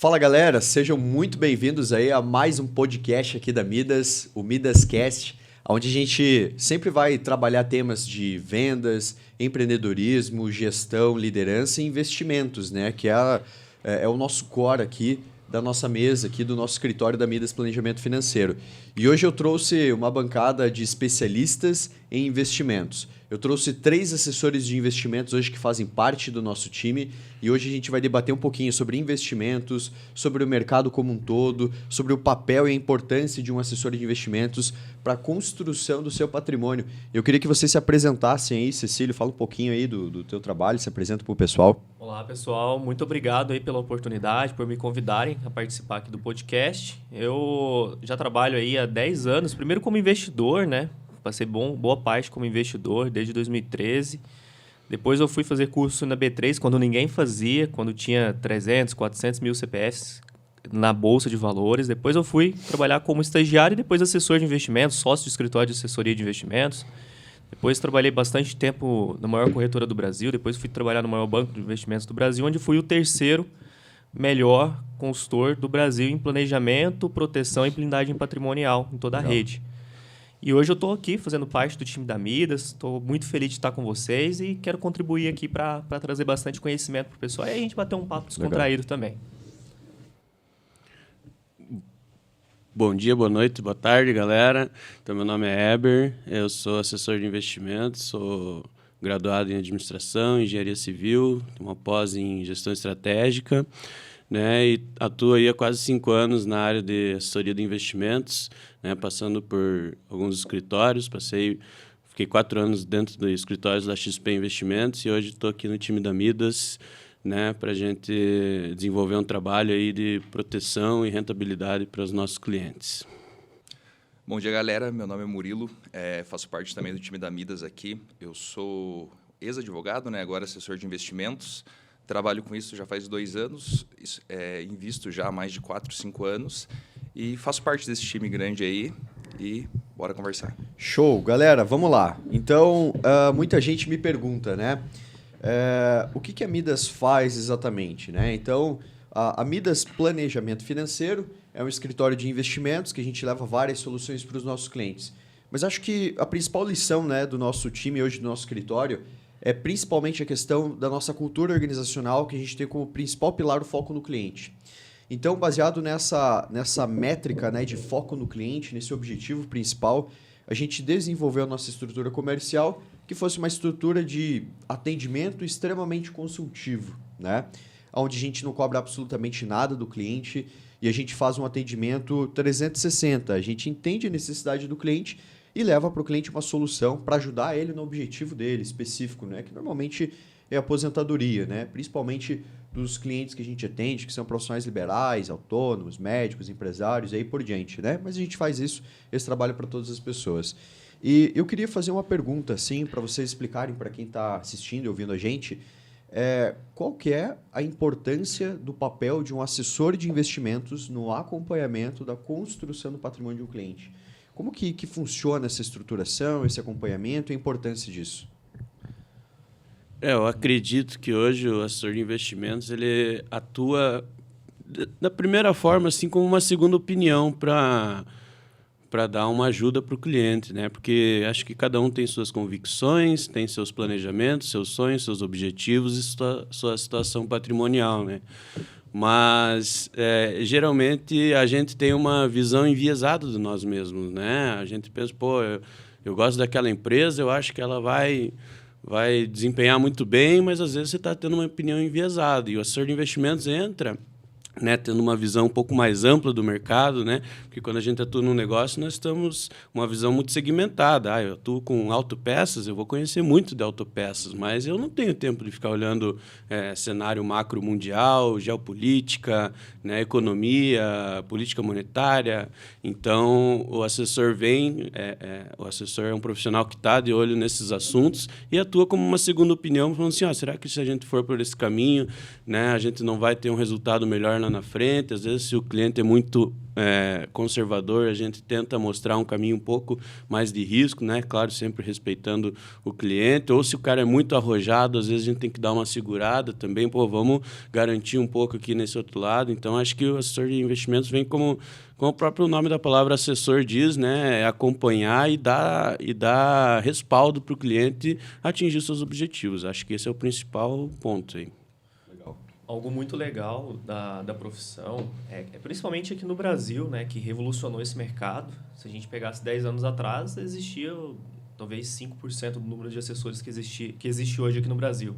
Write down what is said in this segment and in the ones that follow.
Fala galera, sejam muito bem-vindos aí a mais um podcast aqui da Midas, o MidasCast, onde a gente sempre vai trabalhar temas de vendas, empreendedorismo, gestão, liderança e investimentos, né? Que é o nosso core aqui da nossa mesa, aqui do nosso escritório da Midas Planejamento Financeiro. E hoje eu trouxe uma bancada de especialistas em investimentos. Eu trouxe 3 assessores de investimentos hoje que fazem parte do nosso time e hoje a gente vai debater um pouquinho sobre investimentos, sobre o mercado como um todo, sobre o papel e a importância de um assessor de investimentos para a construção do seu patrimônio. Eu queria que vocês se apresentassem aí, Cecílio, fala um pouquinho aí do teu trabalho, se apresenta para o pessoal. Olá, pessoal. Muito obrigado aí pela oportunidade, por me convidarem a participar aqui do podcast. Eu já trabalho aí há 10 anos, primeiro como investidor, né? Passei boa parte como investidor desde 2013. Depois eu fui fazer curso na B3 quando ninguém fazia, quando tinha 300, 400 mil CPFs na Bolsa de Valores. Depois eu fui trabalhar como estagiário e depois assessor de investimentos, sócio de escritório de assessoria de investimentos. Depois trabalhei bastante tempo na maior corretora do Brasil. Depois fui trabalhar no maior banco de investimentos do Brasil, onde fui o terceiro melhor consultor do Brasil em planejamento, proteção e blindagem patrimonial em toda a rede. E hoje eu estou aqui fazendo parte do time da Midas, estou muito feliz de estar com vocês e quero contribuir aqui para trazer bastante conhecimento para o pessoal e a gente bater um papo descontraído também. Bom dia, boa noite, boa tarde, galera. Então, meu nome é Eber, eu sou assessor de investimentos, sou graduado em administração, engenharia civil, tenho uma pós em gestão estratégica, né, e atuo aí há quase 5 anos na área de assessoria de investimentos, né, passando por alguns escritórios, fiquei 4 anos dentro dos escritórios da XP Investimentos e hoje estou aqui no time da Midas, né, para a gente desenvolver um trabalho aí de proteção e rentabilidade para os nossos clientes. Bom dia, galera. Meu nome é Murilo, faço parte também do time da Midas aqui. Eu sou ex-advogado, né, agora assessor de investimentos. Trabalho com isso já faz 2 anos, invisto já há mais de 4, 5 anos e faço parte desse time grande aí e bora conversar. Show! Galera, vamos lá. Então, muita gente me pergunta, né? O que a Midas faz exatamente, né? Então, a Midas Planejamento Financeiro é um escritório de investimentos que a gente leva várias soluções para os nossos clientes. Mas acho que a principal lição, né, do nosso time hoje, do nosso escritório, é principalmente a questão da nossa cultura organizacional, que a gente tem como principal pilar o foco no cliente. Então, baseado nessa métrica, né, de foco no cliente, nesse objetivo principal, a gente desenvolveu a nossa estrutura comercial, que fosse uma estrutura de atendimento extremamente consultivo, né? Onde a gente não cobra absolutamente nada do cliente e a gente faz um atendimento 360. A gente entende a necessidade do cliente e leva para o cliente uma solução para ajudar ele no objetivo dele específico, né? Que normalmente é a aposentadoria, né? Principalmente dos clientes que a gente atende, que são profissionais liberais, autônomos, médicos, empresários e aí por diante, né? Mas a gente faz esse trabalho para todas as pessoas. E eu queria fazer uma pergunta, assim, para vocês explicarem para quem está assistindo e ouvindo a gente, qual que é a importância do papel de um assessor de investimentos no acompanhamento da construção do patrimônio de um cliente? Como que funciona essa estruturação, esse acompanhamento e a importância disso? Eu acredito que hoje o assessor de investimentos ele atua da primeira forma assim como uma segunda opinião para dar uma ajuda para o cliente, né? Porque acho que cada um tem suas convicções, tem seus planejamentos, seus sonhos, seus objetivos e sua situação patrimonial, né? Mas geralmente a gente tem uma visão enviesada de nós mesmos, né? A gente pensa, pô, eu gosto daquela empresa, eu acho que ela vai desempenhar muito bem, mas às vezes você está tendo uma opinião enviesada. E o assessor de investimentos entra, né, tendo uma visão um pouco mais ampla do mercado, né? Porque quando a gente atua num negócio, nós estamos uma visão muito segmentada. Eu atuo com autopeças, eu vou conhecer muito de autopeças, mas eu não tenho tempo de ficar olhando cenário macro mundial, geopolítica, né, economia, política monetária. Então, o assessor o assessor é um profissional que está de olho nesses assuntos e atua como uma segunda opinião, falando assim, será que se a gente for por esse caminho, né, a gente não vai ter um resultado melhor na na frente. Às vezes, se o cliente é muito conservador, a gente tenta mostrar um caminho um pouco mais de risco, né? Claro, sempre respeitando o cliente. Ou se o cara é muito arrojado, às vezes a gente tem que dar uma segurada também. Pô, vamos garantir um pouco aqui nesse outro lado. Então, acho que o assessor de investimentos vem como o próprio nome da palavra assessor diz, né? É acompanhar e dar respaldo para o cliente atingir seus objetivos. Acho que esse é o principal ponto aí. Algo muito legal da profissão, principalmente aqui no Brasil, né, que revolucionou esse mercado. Se a gente pegasse 10 anos atrás, existia talvez 5% do número de assessores que existe hoje aqui no Brasil.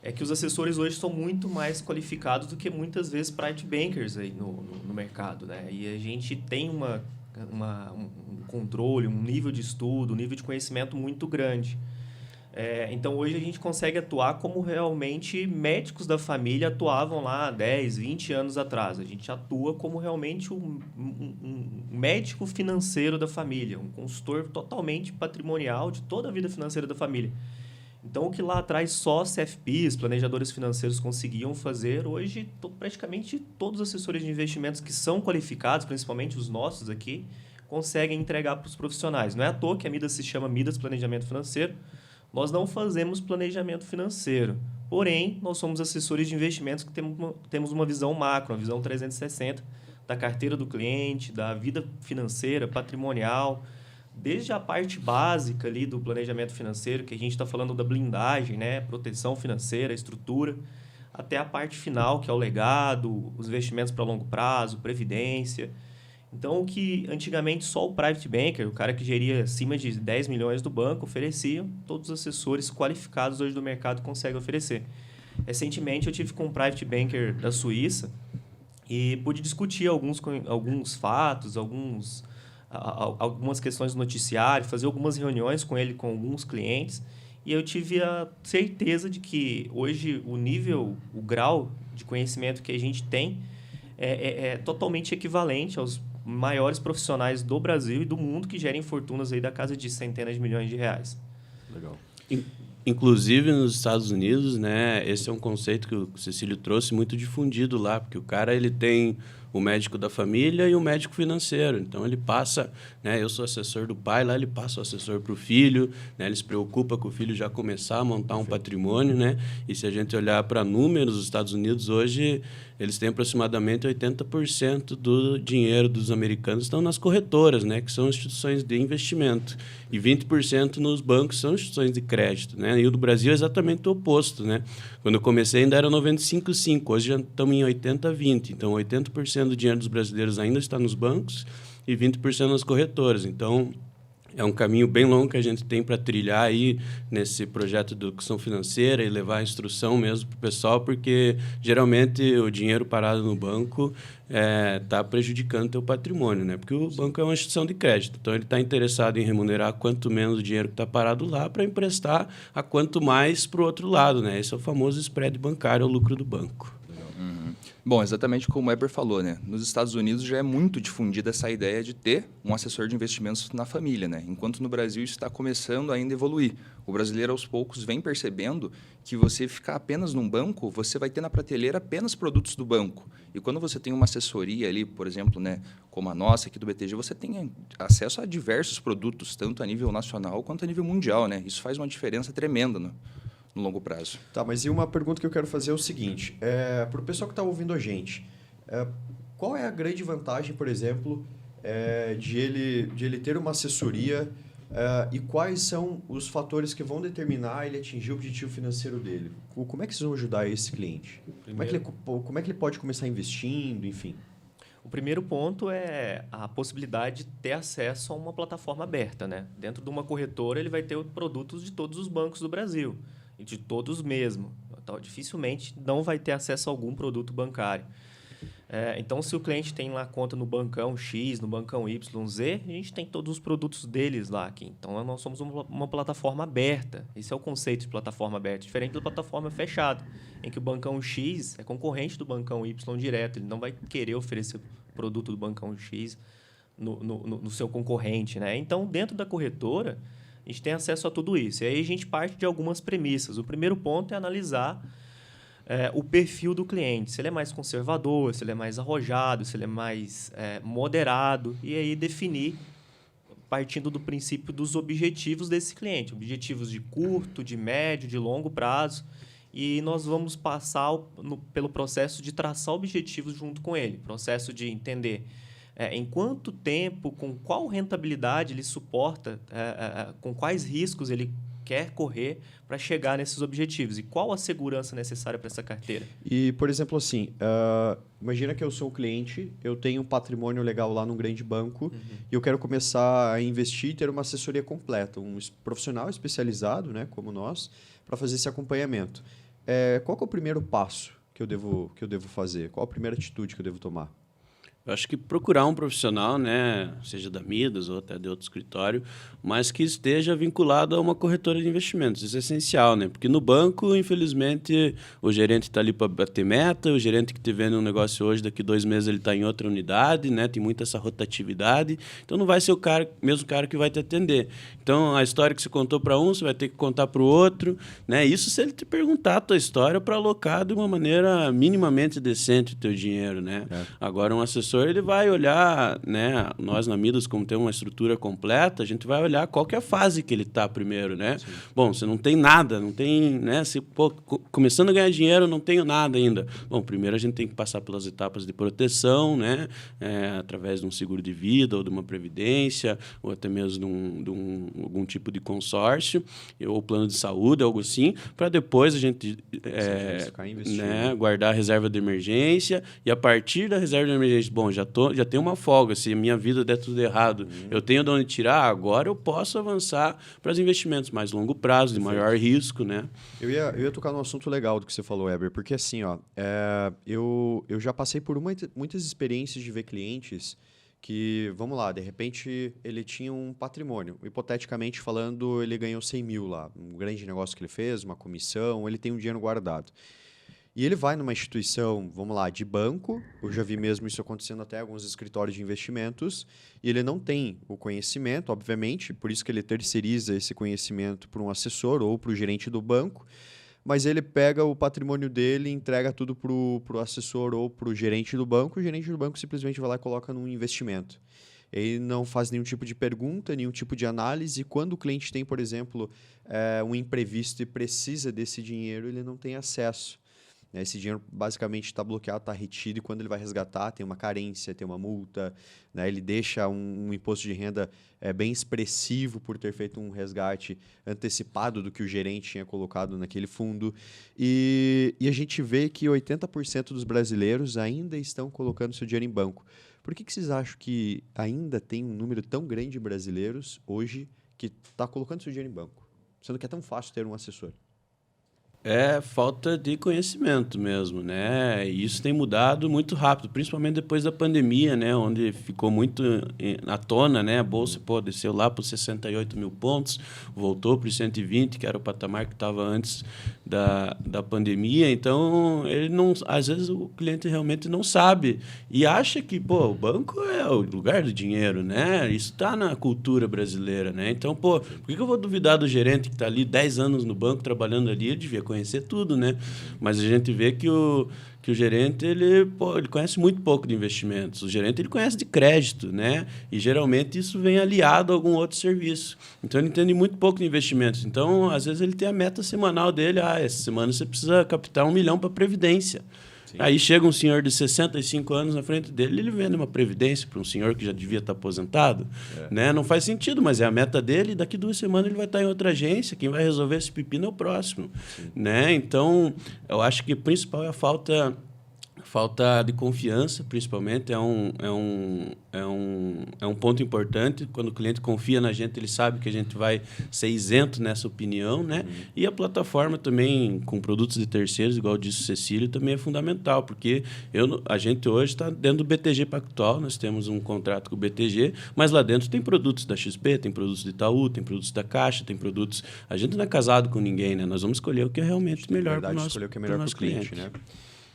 É que os assessores hoje são muito mais qualificados do que muitas vezes private bankers aí no mercado, né? E a gente tem um controle, um nível de estudo, um nível de conhecimento muito grande. Então, hoje a gente consegue atuar como realmente médicos da família atuavam lá 10, 20 anos atrás. A gente atua como realmente um médico financeiro da família, um consultor totalmente patrimonial de toda a vida financeira da família. Então, o que lá atrás só CFPs, planejadores financeiros, conseguiam fazer, hoje praticamente todos os assessores de investimentos que são qualificados, principalmente os nossos aqui, conseguem entregar para os profissionais. Não é à toa que a Midas se chama Midas Planejamento Financeiro. Nós não fazemos planejamento financeiro, porém, nós somos assessores de investimentos que temos uma visão macro, uma visão 360 da carteira do cliente, da vida financeira, patrimonial, desde a parte básica ali do planejamento financeiro, que a gente está falando da blindagem, né? Proteção financeira, estrutura, até a parte final, que é o legado, os investimentos para longo prazo, previdência. Então, o que antigamente só o private banker, o cara que geria acima de 10 milhões do banco, oferecia, todos os assessores qualificados hoje do mercado conseguem oferecer. Recentemente, eu tive com um private banker da Suíça e pude discutir alguns fatos, algumas questões do noticiário, fazer algumas reuniões com ele, com alguns clientes, e eu tive a certeza de que hoje o grau de conhecimento que a gente tem é totalmente equivalente aos maiores profissionais do Brasil e do mundo que gerem fortunas aí da casa de centenas de milhões de reais. Legal. Inclusive nos Estados Unidos, né? Esse é um conceito que o Cecílio trouxe muito difundido lá, porque o cara ele tem o médico da família e o médico financeiro. Então, ele passa, né? Eu sou assessor do pai, lá ele passa o assessor para o filho, né? Ele se preocupa com o filho já começar a montar um patrimônio, né? E se a gente olhar para números, os Estados Unidos hoje, eles têm aproximadamente 80% do dinheiro dos americanos estão nas corretoras, né? Que são instituições de investimento. E 20% nos bancos são instituições de crédito, né? E o do Brasil é exatamente o oposto, né? Quando eu comecei ainda era 95-5, hoje já estamos em 80-20. Então, 80% do dinheiro dos brasileiros ainda está nos bancos e 20% nas corretoras. Então, é um caminho bem longo que a gente tem para trilhar aí nesse projeto de educação financeira e levar a instrução mesmo para o pessoal, porque geralmente o dinheiro parado no banco está prejudicando o teu patrimônio, né? Porque o banco é uma instituição de crédito, então ele está interessado em remunerar quanto menos o dinheiro que está parado lá para emprestar a quanto mais para o outro lado, né? Esse é o famoso spread bancário, o lucro do banco. Bom, exatamente como o Weber falou, né? Nos Estados Unidos já é muito difundida essa ideia de ter um assessor de investimentos na família, né? Enquanto no Brasil isso está começando ainda a evoluir. O brasileiro, aos poucos, vem percebendo que você ficar apenas num banco, você vai ter na prateleira apenas produtos do banco. E quando você tem uma assessoria ali, por exemplo, né, como a nossa aqui do BTG, você tem acesso a diversos produtos, tanto a nível nacional quanto a nível mundial, né? Isso faz uma diferença tremenda no longo prazo. Tá, mas e uma pergunta que eu quero fazer é o seguinte, para o pessoal que está ouvindo a gente, qual é a grande vantagem, por exemplo, de ele ter uma assessoria e quais são os fatores que vão determinar ele atingir o objetivo financeiro dele? Como é que vocês vão ajudar esse cliente? Como é que ele pode começar investindo, enfim? O primeiro ponto é a possibilidade de ter acesso a uma plataforma aberta, né? Dentro de uma corretora, ele vai ter produtos de todos os bancos do Brasil. E de todos mesmo. Então, dificilmente não vai ter acesso a algum produto bancário. Então, se o cliente tem lá conta no bancão X, no bancão YZ, a gente tem todos os produtos deles lá aqui. Então, nós somos uma plataforma aberta. Esse é o conceito de plataforma aberta, diferente da plataforma fechada, em que o bancão X é concorrente do bancão Y direto. Ele não vai querer oferecer produto do bancão X no seu concorrente, né? Então, dentro da corretora, a gente tem acesso a tudo isso. E aí a gente parte de algumas premissas. O primeiro ponto é analisar o perfil do cliente. Se ele é mais conservador, se ele é mais arrojado, se ele é mais moderado. E aí definir, partindo do princípio dos objetivos desse cliente. Objetivos de curto, de médio, de longo prazo. E nós vamos passar pelo processo de traçar objetivos junto com ele. Processo de entender em quanto tempo, com qual rentabilidade ele suporta, com quais riscos ele quer correr para chegar nesses objetivos e qual a segurança necessária para essa carteira. E, por exemplo, assim, imagina que eu sou o cliente, eu tenho um patrimônio legal lá num grande banco e eu quero começar a investir e ter uma assessoria completa, um profissional especializado, né, como nós, para fazer esse acompanhamento. Qual que é o primeiro passo que eu devo fazer? Qual a primeira atitude que eu devo tomar? Eu acho que procurar um profissional, né, seja da Midas ou até de outro escritório, mas que esteja vinculado a uma corretora de investimentos. Isso é essencial, né? Porque no banco, infelizmente, o gerente está ali para bater meta, o gerente que te vende um negócio hoje, daqui 2 meses ele está em outra unidade, né? Tem muita essa rotatividade. Então, não vai ser o mesmo cara que vai te atender. Então, a história que você contou para um, você vai ter que contar para o outro, né? Isso se ele te perguntar a tua história para alocar de uma maneira minimamente decente o teu dinheiro, né? Agora, um assessor ele vai olhar, né? Nós na Midas, como tem uma estrutura completa, a gente vai olhar qual que é a fase que ele está primeiro, né? Sim. Bom, você não tem nada, não tem, né? Se, começando a ganhar dinheiro, não tenho nada ainda. Bom, primeiro a gente tem que passar pelas etapas de proteção, né? Através de um seguro de vida ou de uma previdência, ou até mesmo de algum tipo de consórcio, ou plano de saúde, algo assim, para depois a gente né, guardar a reserva de emergência e a partir da reserva de emergência, bom, já tenho uma folga, se minha vida der tudo errado, eu tenho de onde tirar, agora eu posso avançar para os investimentos mais longo prazo, de maior risco, né? Eu ia tocar num assunto legal do que você falou, Heber, porque assim, eu já passei por muitas experiências de ver clientes que, vamos lá, de repente ele tinha um patrimônio, hipoteticamente falando, ele ganhou 100 mil lá, um grande negócio que ele fez, uma comissão, ele tem um dinheiro guardado. E ele vai numa instituição, vamos lá, de banco, eu já vi mesmo isso acontecendo até em alguns escritórios de investimentos, e ele não tem o conhecimento, obviamente, por isso que ele terceiriza esse conhecimento para um assessor ou para o gerente do banco, mas ele pega o patrimônio dele e entrega tudo para o assessor ou para o gerente do banco simplesmente vai lá e coloca num investimento. Ele não faz nenhum tipo de pergunta, nenhum tipo de análise, e quando o cliente tem, por exemplo, um imprevisto e precisa desse dinheiro, ele não tem acesso. Esse dinheiro basicamente está bloqueado, está retido, e quando ele vai resgatar tem uma carência, tem uma multa, né? Ele deixa um imposto de renda bem expressivo por ter feito um resgate antecipado do que o gerente tinha colocado naquele fundo. E a gente vê que 80% dos brasileiros ainda estão colocando seu dinheiro em banco. Por que vocês acham que ainda tem um número tão grande de brasileiros hoje que está colocando seu dinheiro em banco, sendo que é tão fácil ter um assessor? É falta de conhecimento mesmo, né? E isso tem mudado muito rápido, principalmente depois da pandemia, né? Onde ficou muito à tona, né? A bolsa desceu lá para os 68 mil pontos, voltou para os 120, que era o patamar que estava antes da pandemia. Então, às vezes o cliente realmente não sabe e acha que o banco é o lugar do dinheiro, né? Isso está na cultura brasileira, né? Então, por que eu vou duvidar do gerente que está ali 10 anos no banco trabalhando ali? Ele devia conhecer tudo, né? Mas a gente vê que o gerente ele conhece muito pouco de investimentos. O gerente ele conhece de crédito, né? E geralmente isso vem aliado a algum outro serviço. Então ele entende muito pouco de investimentos. Então, às vezes ele tem a meta semanal dele, essa semana você precisa captar 1 milhão para previdência. Sim. Aí chega um senhor de 65 anos na frente dele, ele vende uma previdência para um senhor que já devia estar aposentado. Né? Não faz sentido, mas é a meta dele, e daqui 2 semanas ele vai estar em outra agência, quem vai resolver esse pepino é o próximo. Né? Então, eu acho que o principal é a falta de confiança, principalmente, é um ponto importante. Quando o cliente confia na gente, ele sabe que a gente vai ser isento nessa opinião, né? E a plataforma também, com produtos de terceiros, igual disse o Cecílio, também é fundamental, porque a gente hoje está dentro do BTG Pactual, nós temos um contrato com o BTG, mas lá dentro tem produtos da XP, tem produtos de Itaú, tem produtos da Caixa, tem produtos... A gente não é casado com ninguém, né? Nós vamos escolher o que é realmente melhor para o nosso cliente. Escolher o que é melhor para o cliente, né?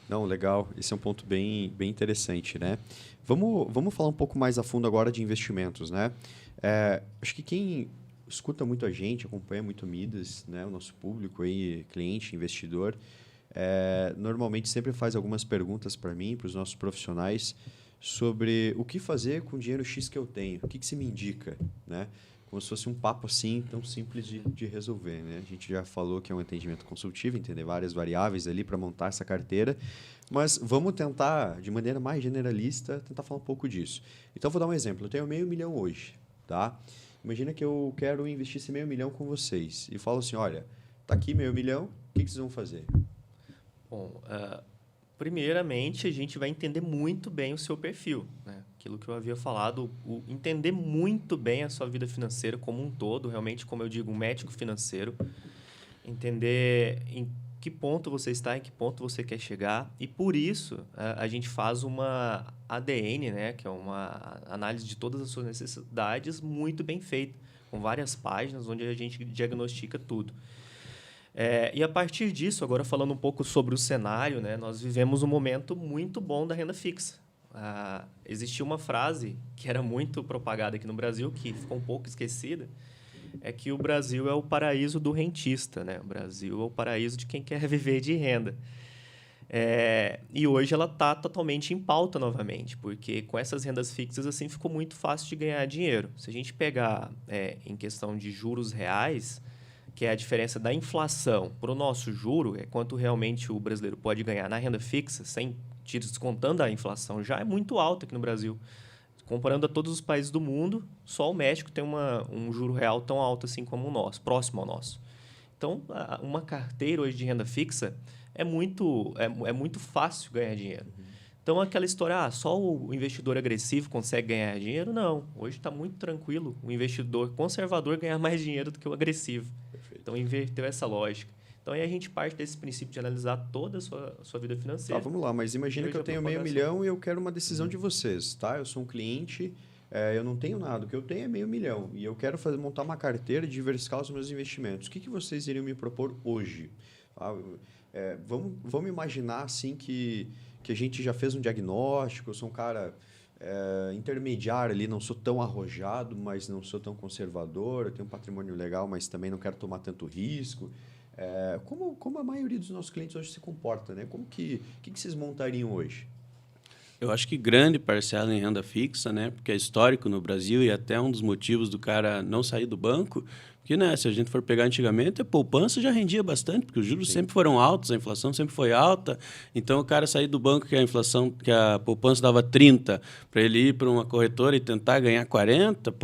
Não, legal. Esse é um ponto bem interessante, né? Vamos falar um pouco mais a fundo agora de investimentos, né? Acho que quem escuta muito a gente, acompanha muito Midas, né? O nosso público aí, cliente, investidor, normalmente sempre faz algumas perguntas para mim, para os nossos profissionais, sobre o que fazer com o dinheiro X que eu tenho, o que você me indica, né? Como se fosse um papo assim tão simples de resolver, né? A gente já falou que é um atendimento consultivo, entender várias variáveis ali para montar essa carteira, mas vamos tentar, de maneira mais generalista, tentar falar um pouco disso. Então, vou dar um exemplo. Eu tenho R$500 mil hoje, tá? Imagina que eu quero investir esse R$500 mil com vocês e falo assim, olha, tá aqui R$500 mil, o que vocês vão fazer? Bom, primeiramente, a gente vai entender muito bem o seu perfil, né? Aquilo que eu havia falado, entender muito bem a sua vida financeira como um todo, realmente, como eu digo, um médico financeiro, entender em que ponto você está, em que ponto você quer chegar, e por isso a gente faz uma ADN, né? Que é uma análise de todas as suas necessidades muito bem feita, com várias páginas onde a gente diagnostica tudo. E a partir disso, agora falando um pouco sobre o cenário, né, nós vivemos um momento muito bom da renda fixa. Existia uma frase que era muito propagada aqui no Brasil, que ficou um pouco esquecida, é que o Brasil é o paraíso do rentista, né? O Brasil é o paraíso de quem quer viver de renda. E hoje ela está totalmente em pauta novamente, porque com essas rendas fixas assim ficou muito fácil de ganhar dinheiro. Se a gente pegar em questão de juros reais, que é a diferença da inflação para o nosso juro, é quanto realmente o brasileiro pode ganhar na renda fixa, sem descontando a inflação, já é muito alta aqui no Brasil. Comparando a todos os países do mundo, só o México tem um juro real tão alto assim como o nosso, próximo ao nosso. Então, uma carteira hoje de renda fixa é muito fácil ganhar dinheiro. Então, aquela história, só o investidor agressivo consegue ganhar dinheiro? Não. Hoje está muito tranquilo o investidor conservador ganhar mais dinheiro do que o agressivo. Perfeito. Então, inverteu essa lógica. Então, aí a gente parte desse princípio de analisar toda a sua vida financeira. Vamos lá, mas imagina que eu tenho R$500 mil e eu quero uma decisão de vocês, tá? Eu sou um cliente, eu não tenho nada, o que eu tenho é R$500 mil e eu quero montar uma carteira e diversificar os meus investimentos. O que vocês iriam me propor hoje? Vamos imaginar assim que a gente já fez um diagnóstico, eu sou um cara intermediário ali, não sou tão arrojado, mas não sou tão conservador, eu tenho um patrimônio legal, mas também não quero tomar tanto risco. Como a maioria dos nossos clientes hoje se comporta, né? Como que vocês montariam hoje? Eu acho que grande parcela em renda fixa, né? Porque é histórico no Brasil e até um dos motivos do cara não sair do banco. Porque, né, se a gente for pegar antigamente, a poupança já rendia bastante, porque os juros sempre foram altos, a inflação sempre foi alta. Então, o cara sair do banco que a poupança dava 30, para ele ir para uma corretora e tentar ganhar 40,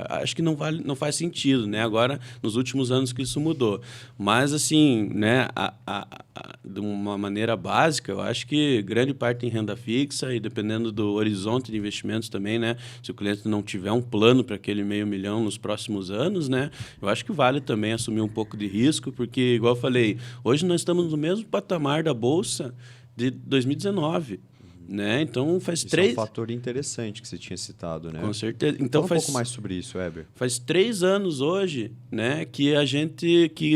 acho que não faz sentido, né? Agora, nos últimos anos que isso mudou. Mas, assim, né, de uma maneira básica, eu acho que grande parte em renda fixa e dependendo do horizonte de investimentos também, né? Se o cliente não tiver um plano para aquele R$500 mil nos próximos anos, né? Eu acho que vale também assumir um pouco de risco, porque, igual eu falei, hoje nós estamos no mesmo patamar da Bolsa de 2019. Né? Então, Isso é um fator interessante que você tinha citado, né? Com certeza. Então, fala um pouco mais sobre isso, Weber. Faz 3 anos hoje, né, que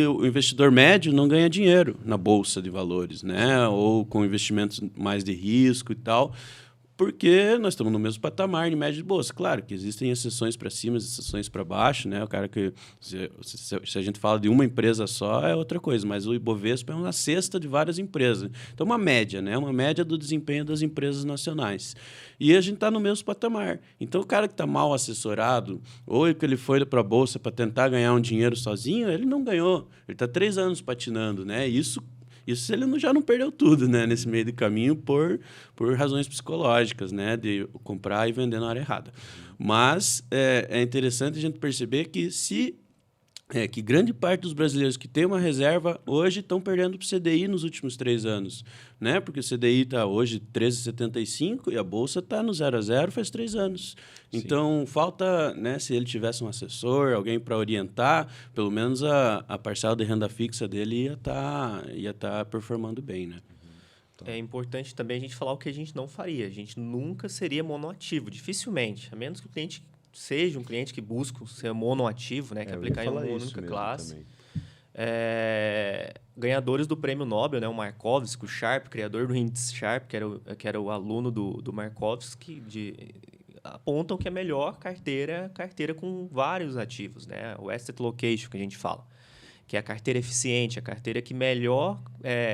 o investidor médio não ganha dinheiro na Bolsa de Valores, né? Ou com investimentos mais de risco e tal. Porque nós estamos no mesmo patamar de média de bolsa. Claro que existem exceções para cima, exceções para baixo, né? O cara que se a gente fala de uma empresa só é outra coisa, mas o Ibovespa é uma cesta de várias empresas. Então uma média, né? Uma média do desempenho das empresas nacionais. E a gente está no mesmo patamar. Então o cara que está mal assessorado ou que ele foi para a bolsa para tentar ganhar um dinheiro sozinho, ele não ganhou. Ele está 3 anos patinando, né? Isso ele já não perdeu tudo, né, nesse meio de caminho por razões psicológicas, né, de comprar e vender na hora errada. Mas é interessante a gente perceber que que grande parte dos brasileiros que têm uma reserva hoje estão perdendo para o CDI nos últimos 3 anos. Né? Porque o CDI está hoje 13,75 e a Bolsa está no 0 a 0 faz 3 anos. Sim. Então, falta, né, se ele tivesse um assessor, alguém para orientar, pelo menos a parcela de renda fixa dele ia tá performando bem. Né? Então, é importante também a gente falar o que a gente não faria. A gente nunca seria monoativo, dificilmente, a menos que o cliente seja um cliente que busca ser monoativo, né, que aplicar em uma única classe. Ganhadores do prêmio Nobel, né, o Markovski, o Sharpe, criador do índice Sharpe, que era o aluno do Markovski, apontam que a melhor carteira é a carteira com vários ativos, né, o asset location que a gente fala. que é a carteira eficiente, a carteira que melhor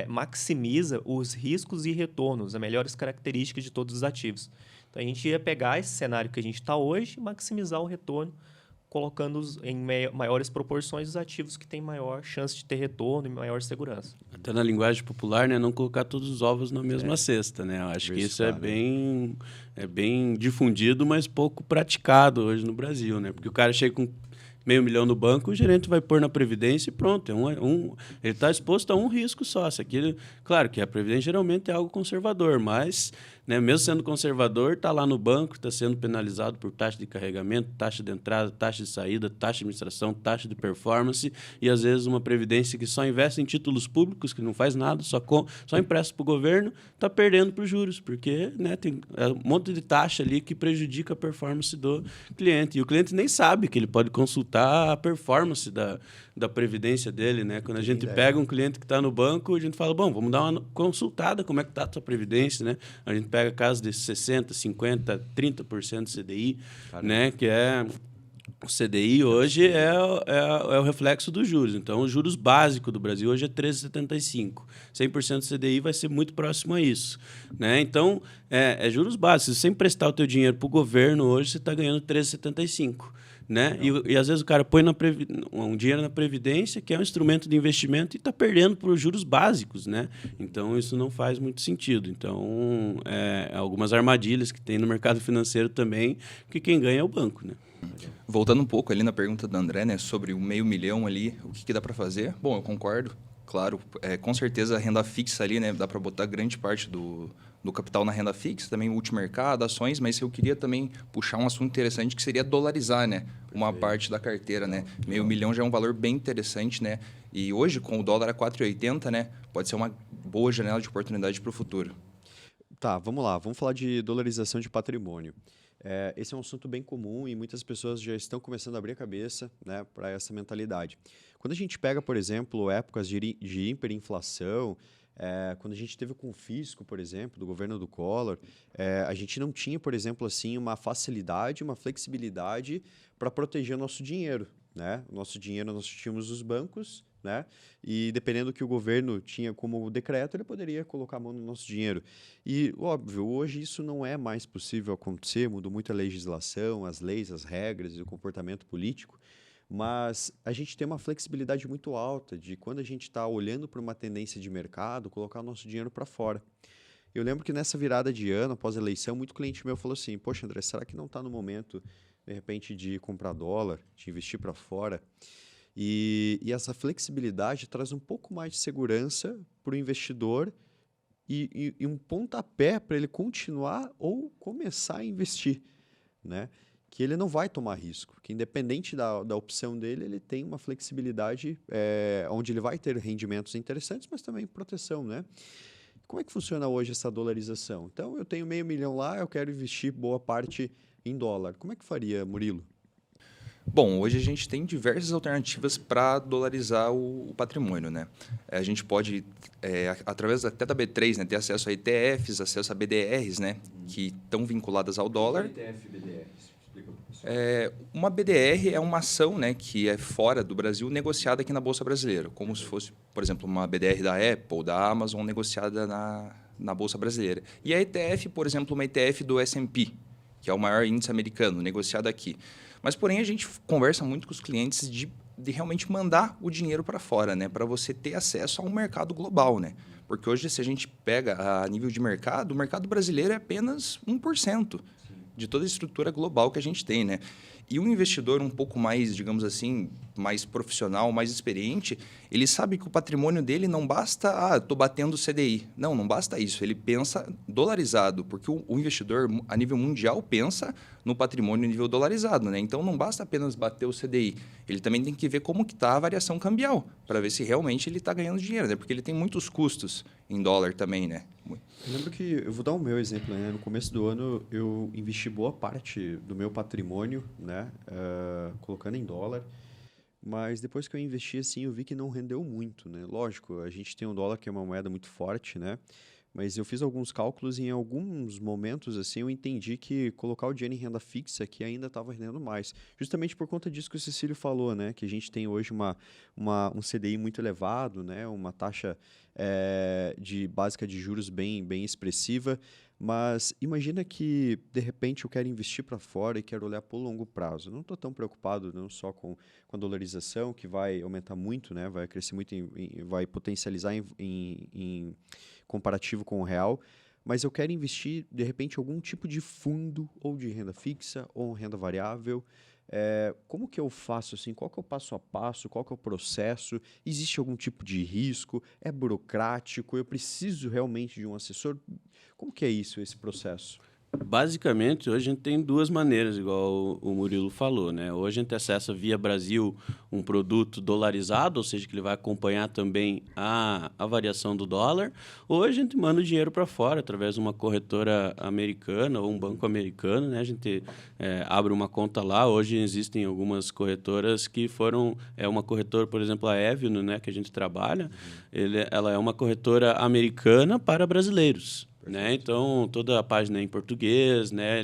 maximiza os riscos e retornos, as melhores características de todos os ativos. Então, a gente ia pegar esse cenário que a gente está hoje e maximizar o retorno, colocando em maiores proporções os ativos que têm maior chance de ter retorno e maior segurança. Até na linguagem popular, né, não colocar todos os ovos na mesma cesta, né? Eu acho que isso é bem difundido, mas pouco praticado hoje no Brasil, né? Porque o cara chega com R$500 mil no banco, o gerente vai pôr na Previdência e pronto. Ele está exposto a um risco só. Claro que a Previdência geralmente é algo conservador, mas, né, mesmo sendo conservador, está lá no banco, está sendo penalizado por taxa de carregamento, taxa de entrada, taxa de saída, taxa de administração, taxa de performance, e às vezes uma Previdência que só investe em títulos públicos, que não faz nada, só empresta para o governo, está perdendo para os juros, porque, né, tem um monte de taxa ali que prejudica a performance do cliente. E o cliente nem sabe que ele pode consultar a performance da previdência dele, né? Quando a gente pega um cliente que está no banco, a gente fala, bom, vamos dar uma consultada, como é que está a tua previdência, né? A gente pega casos de 60%, 50%, 30% de CDI, né? Que é... O CDI hoje é o reflexo dos juros. Então, o juros básico do Brasil hoje é 13,75. 100% do CDI vai ser muito próximo a isso, né? Então, é juros básicos. Se você emprestar o teu dinheiro para o governo hoje, você está ganhando 13,75. Né? E às vezes o cara põe um dinheiro na Previdência, que é um instrumento de investimento, e está perdendo por juros básicos. Né? Então, isso não faz muito sentido. Então, algumas armadilhas que tem no mercado financeiro também, que quem ganha é o banco. Né? Voltando um pouco ali na pergunta do André, né, sobre o R$500 mil ali, o que dá para fazer? Bom, eu concordo, claro. Com certeza a renda fixa ali, né, dá para botar grande parte do capital na renda fixa, também multimercado, ações, mas eu queria também puxar um assunto interessante que seria dolarizar, né, uma parte da carteira, né? R$500 mil já é um valor bem interessante, né? E hoje, com o dólar a 4,80, né, pode ser uma boa janela de oportunidade para o futuro. Tá, vamos lá. Vamos falar de dolarização de patrimônio. Esse é um assunto bem comum e muitas pessoas já estão começando a abrir a cabeça, né, para essa mentalidade. Quando a gente pega, por exemplo, épocas de hiperinflação, quando a gente teve o confisco, por exemplo, do governo do Collor, a gente não tinha, por exemplo, assim, uma facilidade, uma flexibilidade para proteger o nosso dinheiro. Né? O nosso dinheiro nós tínhamos os bancos, né? E dependendo do que o governo tinha como decreto, ele poderia colocar a mão no nosso dinheiro. E, óbvio, hoje isso não é mais possível acontecer, mudou muito a legislação, as leis, as regras e o comportamento político, mas a gente tem uma flexibilidade muito alta de quando a gente está olhando para uma tendência de mercado, colocar o nosso dinheiro para fora. Eu lembro que nessa virada de ano, após a eleição, muito cliente meu falou assim, poxa, André, será que não está no momento, de repente, de comprar dólar, de investir para fora? E essa flexibilidade traz um pouco mais de segurança para o investidor e um pontapé para ele continuar ou começar a investir, né? Que ele não vai tomar risco, que independente da opção dele, ele tem uma flexibilidade onde ele vai ter rendimentos interessantes, mas também proteção, né? Como é que funciona hoje essa dolarização? Então, eu tenho R$500 mil lá, eu quero investir boa parte em dólar. Como é que faria, Murilo? Bom, hoje a gente tem diversas alternativas para dolarizar o patrimônio, né? A gente pode, através até da B3, né, ter acesso a ETFs, acesso a BDRs, né, que estão vinculadas ao dólar. ETF, BDR, explica para o pessoal. Uma BDR é uma ação, né, que é fora do Brasil, negociada aqui na Bolsa Brasileira, como se fosse, por exemplo, uma BDR da Apple, da Amazon, negociada na Bolsa Brasileira. E a ETF, por exemplo, uma ETF do S&P, que é o maior índice americano, negociado aqui. Mas, porém, a gente conversa muito com os clientes de realmente mandar o dinheiro para fora, né? Para você ter acesso a um mercado global, né? Porque hoje, se a gente pega a nível de mercado, o mercado brasileiro é apenas 1% de toda a estrutura global que a gente tem, né? E um investidor um pouco mais, digamos assim, mais profissional, mais experiente, ele sabe que o patrimônio dele não basta, estou batendo o CDI. Não basta isso. Ele pensa dolarizado, porque o investidor, a nível mundial, pensa no patrimônio a nível dolarizado, né? Então, não basta apenas bater o CDI. Ele também tem que ver como que está a variação cambial, para ver se realmente ele está ganhando dinheiro, né? Porque ele tem muitos custos em dólar também, né? Eu lembro que, eu vou dar o meu exemplo, né? No começo do ano, eu investi boa parte do meu patrimônio, né? Colocando em dólar, mas depois que eu investi, assim, eu vi que não rendeu muito, né? Lógico, a gente tem um dólar que é uma moeda muito forte, né? mas eu fiz alguns cálculos e em alguns momentos assim eu entendi que colocar o dinheiro em renda fixa que ainda estava rendendo mais. Justamente por conta disso que o Cecílio falou, né? Que a gente tem hoje um CDI muito elevado, né? Uma taxa básica de juros bem expressiva. Mas imagina que, de repente, eu quero investir para fora e quero olhar para o longo prazo. Eu não estou tão preocupado não só com a dolarização, que vai aumentar muito, né? Vai crescer muito, vai potencializar em comparativo com o real, mas eu quero investir, de repente, em algum tipo de fundo, ou de renda fixa, ou renda variável. Como que eu faço assim? Qual que é o passo a passo? Qual que é o processo? Existe algum tipo de risco? É burocrático? Eu preciso realmente de um assessor? Como que é isso, esse processo? Basicamente, hoje a gente tem duas maneiras, igual o Murilo falou, né? Hoje a gente acessa via Brasil um produto dolarizado, ou seja, que ele vai acompanhar também a variação do dólar. Ou a gente manda o dinheiro para fora, através de uma corretora americana ou um banco americano, né? A gente abre uma conta lá. Hoje existem algumas corretoras que foram... uma corretora, por exemplo, a Avenue, né? Que a gente trabalha. Ela é uma corretora americana para brasileiros. Né? Então, toda a página é em português, né?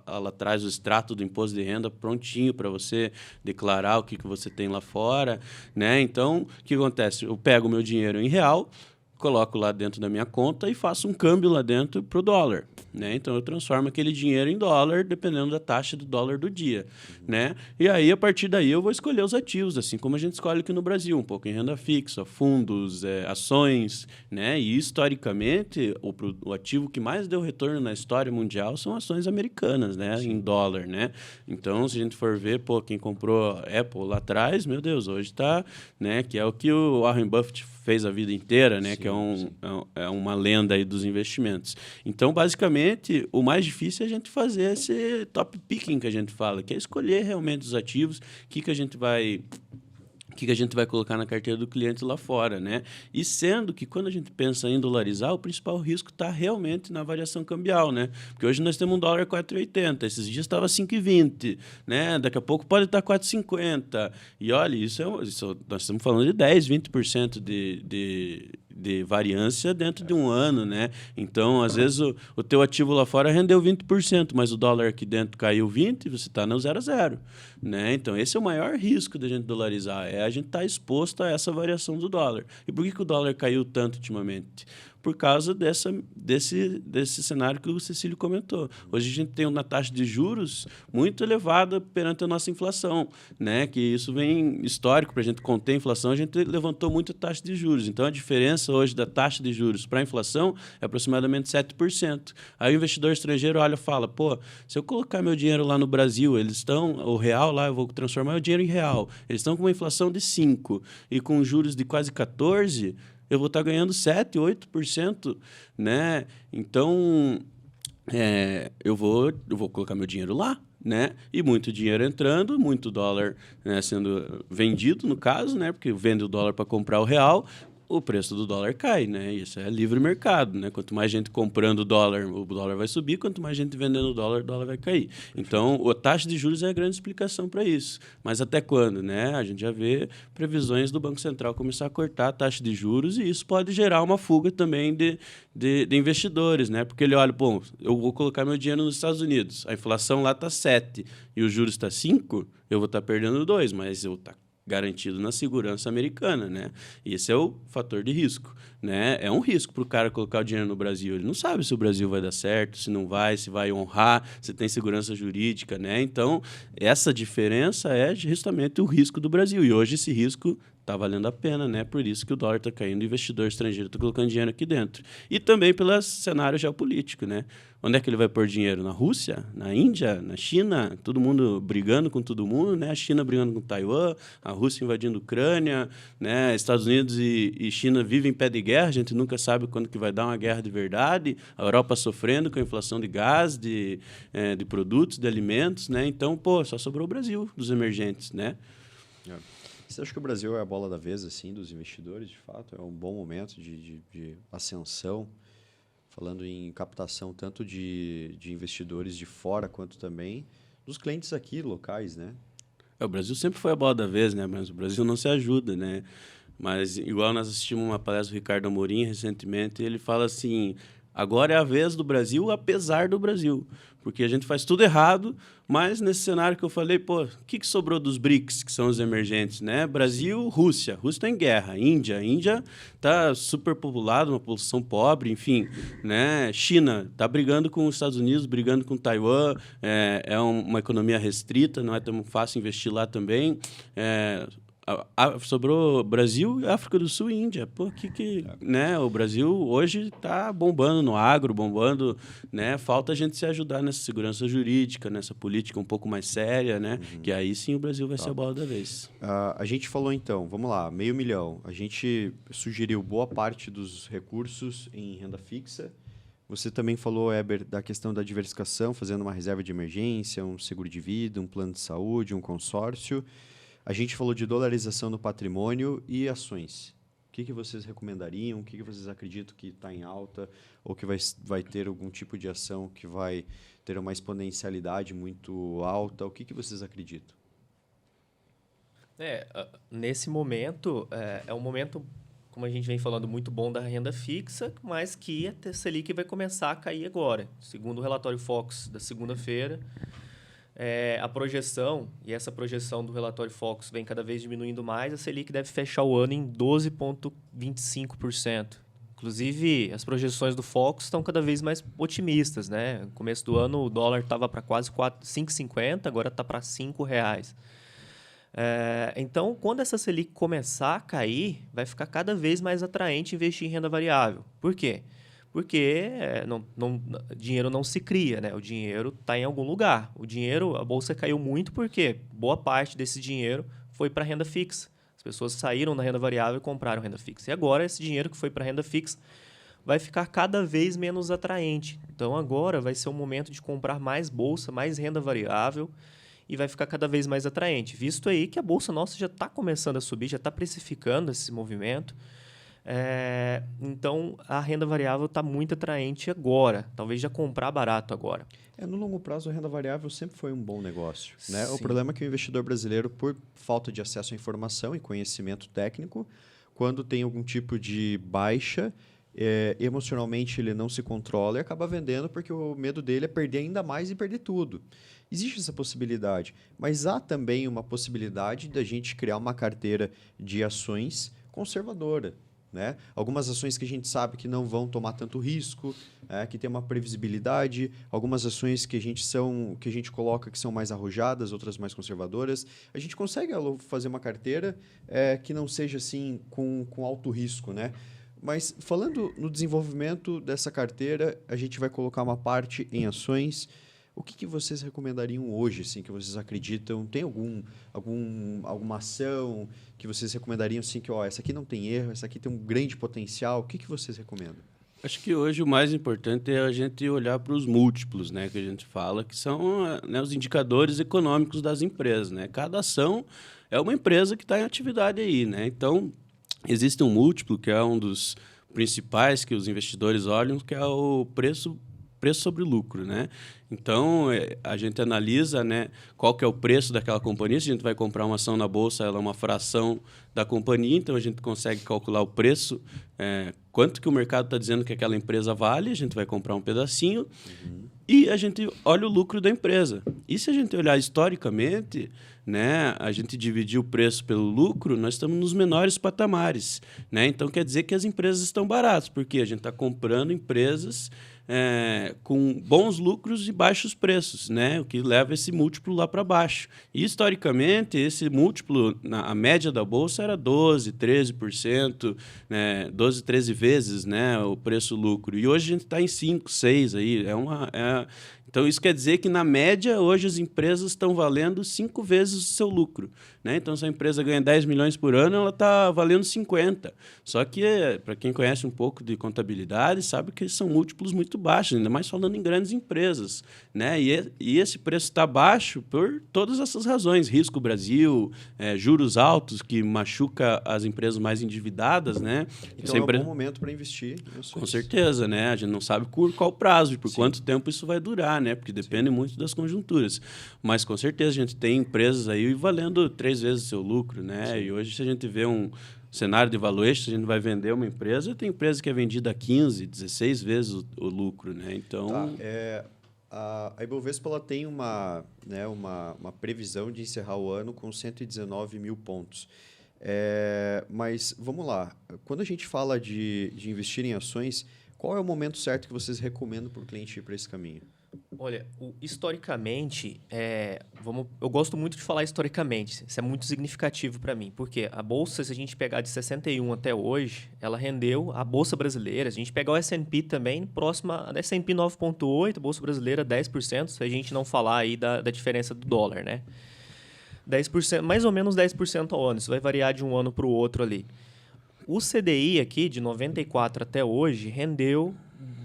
Ela traz o extrato do imposto de renda prontinho para você declarar o que você tem lá fora. Né? Então, o que acontece? Eu pego o meu dinheiro em real, coloco lá dentro da minha conta e faço um câmbio lá dentro para o dólar. Né? Então, eu transformo aquele dinheiro em dólar, dependendo da taxa do dólar do dia. Né? E aí, a partir daí, eu vou escolher os ativos, assim como a gente escolhe aqui no Brasil, um pouco em renda fixa, fundos, ações. Né? E, historicamente, o ativo que mais deu retorno na história mundial são ações americanas, né? Em dólar. Né? Então, se a gente for ver, quem comprou Apple lá atrás, meu Deus, hoje está... Né? Que é o que o Warren Buffett fez a vida inteira, né? Sim, que é uma lenda aí dos investimentos. Então, basicamente, o mais difícil é a gente fazer esse top picking que a gente fala, que é escolher realmente os ativos, o que a gente vai colocar na carteira do cliente lá fora, né? E sendo que quando a gente pensa em dolarizar, o principal risco está realmente na variação cambial, né? Porque hoje nós temos um dólar 4,80, esses dias estava 5,20, né? Daqui a pouco pode estar 4,50. E olha, isso nós estamos falando de 10, 20% de variância dentro de um ano, né? Então, às vezes, o teu ativo lá fora rendeu 20%, mas o dólar aqui dentro caiu 20%, e você está no 0 a 0. Né? Então, esse é o maior risco da gente dolarizar, a gente estar exposto a essa variação do dólar. E por que o dólar caiu tanto ultimamente? Por causa desse cenário que o Cecílio comentou. Hoje a gente tem uma taxa de juros muito elevada perante a nossa inflação, né? Que isso vem histórico para a gente conter a inflação, a gente levantou muito a taxa de juros. Então, a diferença hoje da taxa de juros para a inflação é aproximadamente 7%. Aí o investidor estrangeiro olha e fala, se eu colocar meu dinheiro lá no Brasil, o real lá, eu vou transformar o dinheiro em real. Eles estão com uma inflação de 5% e com juros de quase 14%, eu vou estar ganhando 7%, 8%, né? Então, eu vou colocar meu dinheiro lá, né? E muito dinheiro entrando, muito dólar, né, sendo vendido, no caso, né? Porque vende o dólar para comprar o real, o preço do dólar cai, né? Isso é livre mercado, né? Quanto mais gente comprando o dólar vai subir, quanto mais gente vendendo o dólar vai cair. Então, a taxa de juros é a grande explicação para isso. Mas até quando, né? A gente já vê previsões do Banco Central começar a cortar a taxa de juros e isso pode gerar uma fuga também de investidores, né? Porque ele olha, eu vou colocar meu dinheiro nos Estados Unidos, a inflação lá está 7% e o juros está 5%, eu vou estar perdendo 2%, mas eu estou garantido na segurança americana, né? E esse é o fator de risco, né? É um risco para o cara colocar o dinheiro no Brasil. Ele não sabe se o Brasil vai dar certo, se não vai, se vai honrar, se tem segurança jurídica, né? Então, essa diferença é justamente o risco do Brasil. E hoje esse risco está valendo a pena, né? Por isso que o dólar está caindo, o investidor estrangeiro está colocando dinheiro aqui dentro. E também pelo cenário geopolítico, né? Onde é que ele vai pôr dinheiro? Na Rússia? Na Índia? Na China? Todo mundo brigando com todo mundo, né? A China brigando com Taiwan, a Rússia invadindo a Ucrânia, né? Estados Unidos e China vivem em pé de guerra, a gente nunca sabe quando que vai dar uma guerra de verdade. A Europa sofrendo com a inflação de gás, de produtos, de alimentos, né? Então, só sobrou o Brasil dos emergentes, né? Você acha que o Brasil é a bola da vez, assim, dos investidores, de fato? É um bom momento de ascensão, falando em captação tanto de investidores de fora, quanto também dos clientes aqui, locais, né? O Brasil sempre foi a bola da vez, né? Mas o Brasil não se ajuda, né? Mas, igual nós assistimos uma palestra do Ricardo Amorim recentemente, ele fala assim, Agora é a vez do Brasil, apesar do Brasil. Porque a gente faz tudo errado, mas nesse cenário que eu falei, o que sobrou dos BRICS, que são os emergentes, né? Brasil, Rússia. Rússia está em guerra. Índia está superpopulada, uma população pobre, enfim. Né? China está brigando com os Estados Unidos, brigando com Taiwan. É uma economia restrita, não é tão fácil investir lá também. Sobrou Brasil, África do Sul e Índia. Né? O Brasil hoje está bombando no agro, bombando, né? Falta a gente se ajudar nessa segurança jurídica, nessa política um pouco mais séria, né? Que aí sim o Brasil vai ser a bola da vez. A gente falou então, vamos lá, 500 milhões. A gente sugeriu boa parte dos recursos em renda fixa. Você também falou, Eber, da questão da diversificação, fazendo uma reserva de emergência, um seguro de vida, um plano de saúde, um consórcio. A gente falou de dolarização no patrimônio e ações. O que vocês recomendariam? O que vocês acreditam que está em alta? Ou que vai ter algum tipo de ação que vai ter uma exponencialidade muito alta? O que vocês acreditam? Nesse momento, é um momento, como a gente vem falando, muito bom da renda fixa, mas que a Selic vai começar a cair agora. Segundo o relatório Focus da segunda-feira, a projeção, e essa projeção do relatório Focus vem cada vez diminuindo mais, a Selic deve fechar o ano em 12,25%. Inclusive, as projeções do Focus estão cada vez mais otimistas, né? No começo do ano, o dólar estava para quase 5,50, agora está para R$ 5,00. Então, quando essa Selic começar a cair, vai ficar cada vez mais atraente investir em renda variável. Por quê? Porque dinheiro não se cria, né? O dinheiro está em algum lugar. A bolsa caiu muito porque boa parte desse dinheiro foi para renda fixa. As pessoas saíram da renda variável e compraram renda fixa. E agora esse dinheiro que foi para renda fixa vai ficar cada vez menos atraente. Então agora vai ser o momento de comprar mais bolsa, mais renda variável e vai ficar cada vez mais atraente. Visto aí que a bolsa nossa já está começando a subir, já está precificando esse movimento. Então, a renda variável está muito atraente agora. Talvez já comprar barato agora. No longo prazo, a renda variável sempre foi um bom negócio. Né? Sim. O problema é que o investidor brasileiro, por falta de acesso à informação e conhecimento técnico, quando tem algum tipo de baixa, emocionalmente ele não se controla e acaba vendendo porque o medo dele é perder ainda mais e perder tudo. Existe essa possibilidade, mas há também uma possibilidade da gente criar uma carteira de ações conservadora. Né? Algumas ações que a gente sabe que não vão tomar tanto risco, que tem uma previsibilidade, algumas ações que a gente coloca que são mais arrojadas, outras mais conservadoras. A gente consegue fazer uma carteira que não seja assim com alto risco. Né? Mas falando no desenvolvimento dessa carteira, a gente vai colocar uma parte em ações. O que vocês recomendariam hoje, assim, que vocês acreditam? Tem alguma ação que vocês recomendariam, assim, que essa aqui não tem erro, essa aqui tem um grande potencial? O que vocês recomendam? Acho que hoje o mais importante é a gente olhar para os múltiplos, né, que a gente fala, que são, né, os indicadores econômicos das empresas. Né? Cada ação é uma empresa que está em atividade aí. Né? Então, existe um múltiplo, que é um dos principais que os investidores olham, que é o preço sobre lucro, né? Então, a gente analisa, né, qual que é o preço daquela companhia. Se a gente vai comprar uma ação na bolsa, ela é uma fração da companhia, então a gente consegue calcular o preço, quanto que o mercado está dizendo que aquela empresa vale, a gente vai comprar um pedacinho e a gente olha o lucro da empresa. E se a gente olhar historicamente, né, a gente dividir o preço pelo lucro, nós estamos nos menores patamares. Né? Então, quer dizer que as empresas estão baratas, porque a gente está comprando empresas com bons lucros e baixos preços, né? O que leva esse múltiplo lá para baixo. E, historicamente, esse múltiplo, a média da bolsa era 12%, 13%, né? 12, 13 vezes, né, o preço-lucro. E hoje a gente está em 5, 6 aí. Então, isso quer dizer que, na média, hoje as empresas estão valendo 5 vezes o seu lucro. Né? Então, se a empresa ganha 10 milhões por ano, ela está valendo 50. Só que, para quem conhece um pouco de contabilidade, sabe que são múltiplos muito baixos, ainda mais falando em grandes empresas. Né? E esse preço está baixo por todas essas razões. Risco Brasil, juros altos, que machuca as empresas mais endividadas. Né? Então, é um bom momento para investir. Com certeza. Né? A gente não sabe por qual prazo e por quanto tempo isso vai durar. Né? Porque depende muito das conjunturas. Mas, com certeza, a gente tem empresas aí valendo 3 10 vezes o seu lucro, né? Sim. E hoje, se a gente vê um cenário de valuation, se a gente vai vender uma empresa, tem empresa que é vendida a 15, 16 vezes o lucro, né? Então... A Ibovespa ela tem uma previsão de encerrar o ano com 119 mil pontos. Mas vamos lá, quando a gente fala de investir em ações, qual é o momento certo que vocês recomendam para o cliente ir para esse caminho? Olha, historicamente, eu gosto muito de falar historicamente, isso é muito significativo para mim, porque a Bolsa, se a gente pegar de 61 até hoje, ela rendeu, a Bolsa brasileira, se a gente pegar o S&P também, próxima, a S&P 9,8%, a Bolsa brasileira 10%, se a gente não falar aí da diferença do dólar, né? 10%, mais ou menos 10% ao ano, isso vai variar de um ano para o outro ali. O CDI aqui, de 94 até hoje, rendeu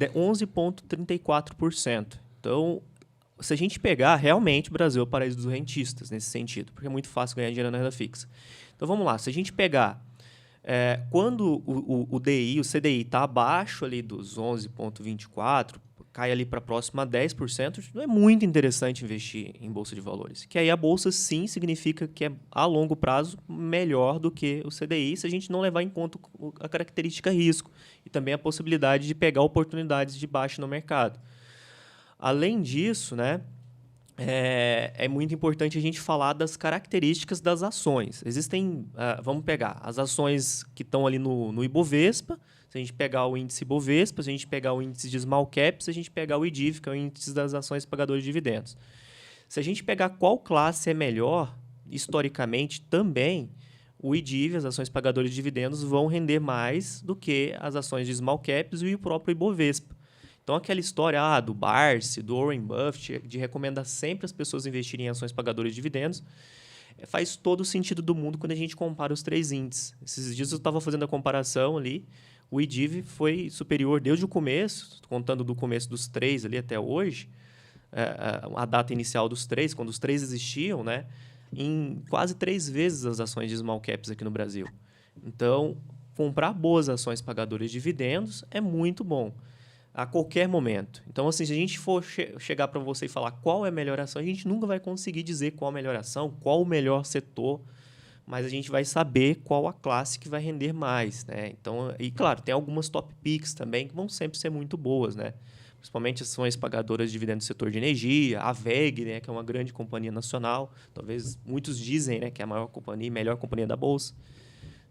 11,34%. Então, se a gente pegar, realmente o Brasil é o paraíso dos rentistas nesse sentido, porque é muito fácil ganhar dinheiro na renda fixa. Então, vamos lá. Se a gente pegar, quando o CDI está abaixo ali dos 11,24%, cai ali para próximo a 10%, não é muito interessante investir em Bolsa de Valores. Que aí a Bolsa, sim, significa que é, a longo prazo, melhor do que o CDI, se a gente não levar em conta a característica risco e também a possibilidade de pegar oportunidades de baixa no mercado. Além disso, né, é muito importante a gente falar das características das ações. Existem, vamos pegar as ações que estão ali no Ibovespa, se a gente pegar o índice Ibovespa, se a gente pegar o índice de Small Caps, se a gente pegar o IDIV, que é o índice das ações pagadoras de dividendos. Se a gente pegar qual classe é melhor, historicamente também, o IDIV, as ações pagadoras de dividendos, vão render mais do que as ações de Small Caps e o próprio Ibovespa. Então, aquela história do Barsi, do Warren Buffett, de recomendar sempre as pessoas investirem em ações pagadoras de dividendos, faz todo o sentido do mundo quando a gente compara os três índices. Esses dias eu estava fazendo a comparação ali, o IDIV foi superior desde o começo, contando do começo dos três ali até hoje, a data inicial dos três, quando os três existiam, né, em quase 3 vezes as ações de Small Caps aqui no Brasil. Então, comprar boas ações pagadoras de dividendos é muito bom a qualquer momento. Então, assim, se a gente for chegar para você e falar qual é a melhor ação, a gente nunca vai conseguir dizer qual a melhor ação, qual o melhor setor, mas a gente vai saber qual a classe que vai render mais, né? Então, e claro, tem algumas top picks também que vão sempre ser muito boas, né? Principalmente ações pagadoras de dividendos do setor de energia, a WEG, né, que é uma grande companhia nacional, talvez muitos dizem, né, que é a maior companhia, melhor companhia da Bolsa.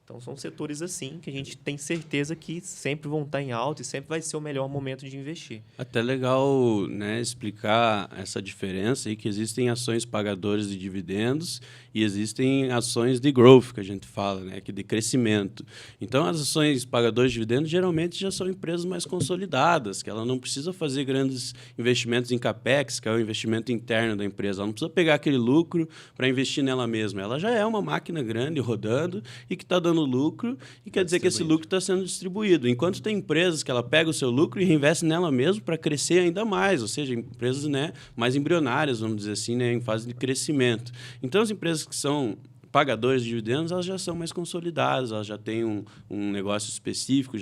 Então, são setores assim que a gente tem certeza que sempre vão estar em alta e sempre vai ser o melhor momento de investir. Até legal, né, explicar essa diferença aí, que existem ações pagadoras de dividendos e existem ações de growth, que a gente fala, né, que de crescimento. Então, as ações pagadoras de dividendos geralmente já são empresas mais consolidadas, que ela não precisa fazer grandes investimentos em CAPEX, que é o investimento interno da empresa. Ela não precisa pegar aquele lucro para investir nela mesma. Ela já é uma máquina grande rodando e que está dando lucro, e quer dizer que esse lucro está sendo distribuído. Enquanto tem empresas que ela pega o seu lucro e reinveste nela mesmo para crescer ainda mais, ou seja, empresas, né, mais embrionárias, vamos dizer assim, né, em fase de crescimento. Então, as empresas que são pagadoras de dividendos, elas já são mais consolidadas, elas já têm um negócio específico,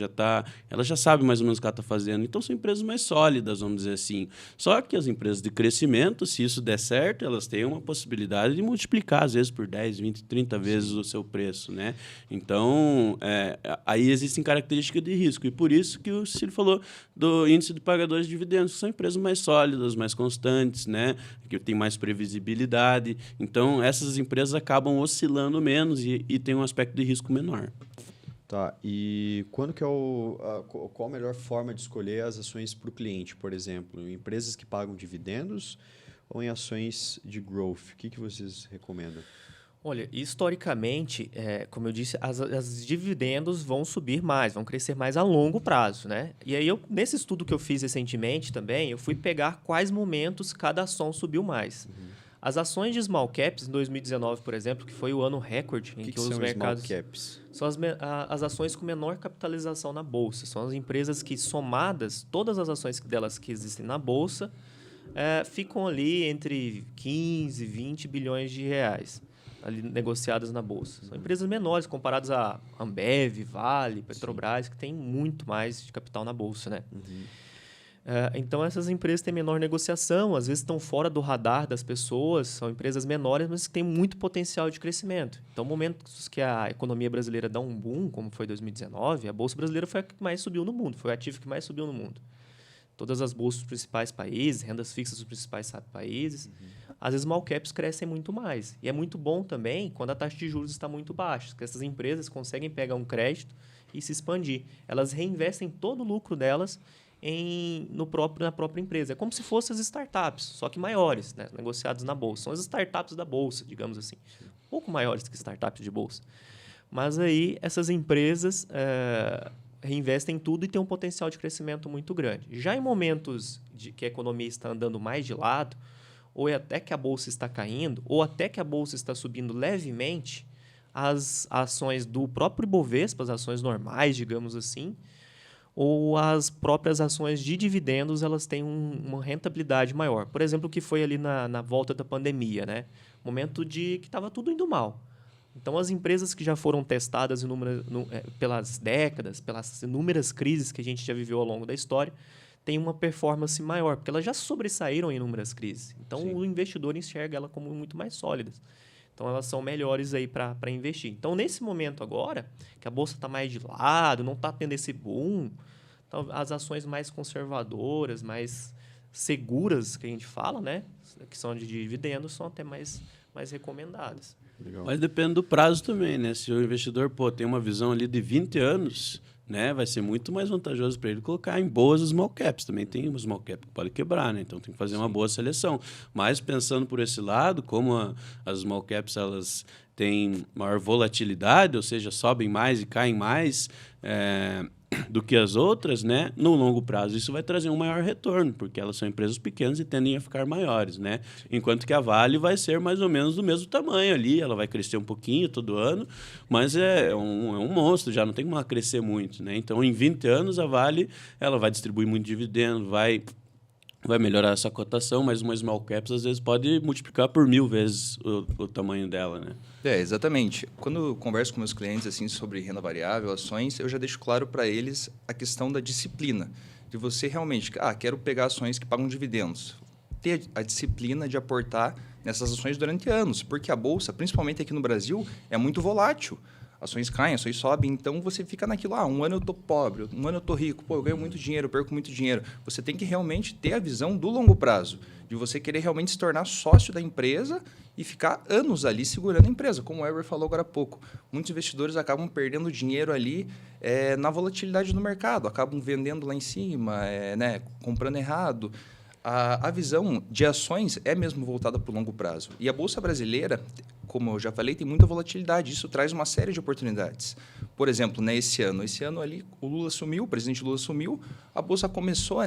ela já sabe mais ou menos o que ela está fazendo. Então, são empresas mais sólidas, vamos dizer assim. Só que as empresas de crescimento, se isso der certo, elas têm uma possibilidade de multiplicar, às vezes, por 10, 20, 30 vezes o seu preço, né? Então, aí existem características de risco. E por isso que o Cílio falou do índice de pagadores de dividendos, que são empresas mais sólidas, mais constantes, né? Que tem mais previsibilidade. Então, essas empresas acabam oscilando menos e tem um aspecto de risco menor. Tá, e quando que qual a melhor forma de escolher as ações para o cliente, por exemplo? Em empresas que pagam dividendos ou em ações de growth? O que vocês recomendam? Olha, historicamente, como eu disse, as dividendos vão subir mais, vão crescer mais a longo prazo, né? E aí, nesse estudo que eu fiz recentemente também, eu fui pegar quais momentos cada ação subiu mais. As ações de small caps, em 2019, por exemplo, que foi o ano recorde em que os mercados... small caps? São as ações com menor capitalização na Bolsa. São as empresas que, somadas, todas as ações delas que existem na Bolsa, ficam ali entre 15 e 20 bilhões de reais, ali negociadas na Bolsa. São empresas menores, comparadas a Ambev, Vale, Petrobras, que têm muito mais de capital na Bolsa, né? Então, essas empresas têm menor negociação, às vezes estão fora do radar das pessoas, são empresas menores, mas que têm muito potencial de crescimento. Então, momentos que a economia brasileira dá um boom, como foi 2019, a Bolsa Brasileira foi a que mais subiu no mundo, foi o ativo que mais subiu no mundo. Todas as bolsas dos principais países, rendas fixas dos principais países, às vezes small caps crescem muito mais. E é muito bom também quando a taxa de juros está muito baixa, que essas empresas conseguem pegar um crédito e se expandir. Elas reinvestem todo o lucro delas na própria empresa. É como se fossem as startups, só que maiores, né? Negociadas na bolsa. São as startups da bolsa, digamos assim. Um pouco maiores que startups de bolsa. Mas aí essas empresas reinvestem tudo e têm um potencial de crescimento muito grande. Já em momentos que a economia está andando mais de lado, ou até que a bolsa está caindo, ou até que a bolsa está subindo levemente, as ações do próprio Ibovespa, as ações normais, digamos assim, ou as próprias ações de dividendos, elas têm uma rentabilidade maior. Por exemplo, o que foi ali na volta da pandemia, né? Momento que estava tudo indo mal. Então, as empresas que já foram testadas pelas décadas, pelas inúmeras crises que a gente já viveu ao longo da história, têm uma performance maior, porque elas já sobressaíram em inúmeras crises. Então, o investidor enxerga elas como muito mais sólidas. Então, elas são melhores aí para investir. Então, nesse momento agora, que a bolsa está mais de lado, não está tendo esse boom, então, as ações mais conservadoras, mais seguras, que a gente fala, né? Que são de dividendos, são até mais recomendadas. Legal. Mas depende do prazo também, né? Se o investidor tem uma visão ali de 20 anos, né, vai ser muito mais vantajoso para ele colocar em boas small caps. Também tem uma small cap que pode quebrar, né? Então tem que fazer uma boa seleção. Mas pensando por esse lado, como as small caps elas têm maior volatilidade, ou seja, sobem mais e caem mais do que as outras, né? No longo prazo isso vai trazer um maior retorno, porque elas são empresas pequenas e tendem a ficar maiores, né? Enquanto que a Vale vai ser mais ou menos do mesmo tamanho ali, ela vai crescer um pouquinho todo ano, mas é um monstro, já não tem como ela crescer muito, né? Então, em 20 anos, a Vale ela vai distribuir muito dividendo, vai melhorar essa cotação, mas uma small caps às vezes pode multiplicar por 1000 vezes o tamanho dela, né? Exatamente. Quando eu converso com meus clientes assim sobre renda variável, ações, eu já deixo claro para eles a questão da disciplina. De você realmente, quero pegar ações que pagam dividendos. Ter a disciplina de aportar nessas ações durante anos, porque a bolsa, principalmente aqui no Brasil, é muito volátil. Ações caem, ações sobem, então você fica naquilo, um ano eu tô pobre, um ano eu tô rico, eu ganho muito dinheiro, eu perco muito dinheiro. Você tem que realmente ter a visão do longo prazo, de você querer realmente se tornar sócio da empresa e ficar anos ali segurando a empresa, como o Ever falou agora há pouco. Muitos investidores acabam perdendo dinheiro ali na volatilidade do mercado, acabam vendendo lá em cima, comprando errado. A visão de ações é mesmo voltada para o longo prazo. E a Bolsa Brasileira, como eu já falei, tem muita volatilidade. Isso traz uma série de oportunidades. Por exemplo, esse ano ali, o Lula sumiu, o presidente Lula sumiu, a Bolsa começou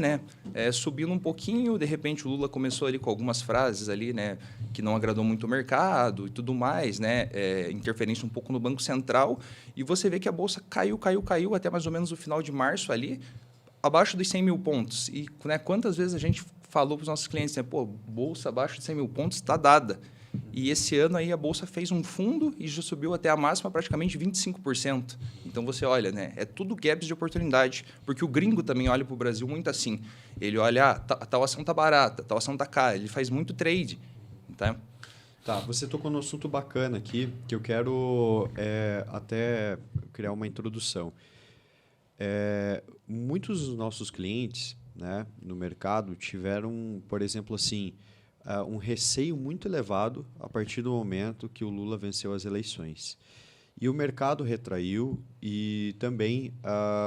subindo um pouquinho, de repente o Lula começou ali com algumas frases ali, que não agradou muito o mercado e tudo mais, interferência um pouco no Banco Central, e você vê que a Bolsa caiu até mais ou menos o final de março ali, abaixo dos 100 mil pontos. E quantas vezes a gente falou para os nossos clientes, bolsa abaixo de 100 mil pontos está dada. E esse ano aí a bolsa fez um fundo e já subiu até a máxima praticamente 25%. Então você olha, é tudo gaps de oportunidade, porque o gringo também olha para o Brasil muito assim. Ele olha, tal ação está barata, tal ação está cara, ele faz muito trade. Tá, você tocou num assunto bacana aqui, que eu quero até criar uma introdução. Muitos dos nossos clientes, né, no mercado tiveram, por exemplo, assim, um receio muito elevado a partir do momento que o Lula venceu as eleições. E o mercado retraiu e também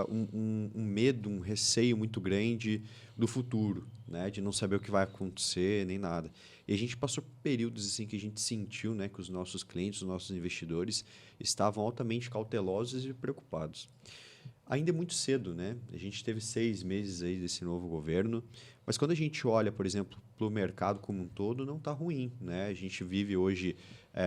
um medo, um receio muito grande do futuro, né, de não saber o que vai acontecer, nem nada. E a gente passou por períodos assim, que a gente sentiu, né, que os nossos clientes, os nossos investidores estavam altamente cautelosos e preocupados. Ainda é muito cedo, né? A gente teve 6 meses aí desse novo governo, mas quando a gente olha, por exemplo, para o mercado como um todo, não está ruim, né? A gente vive hoje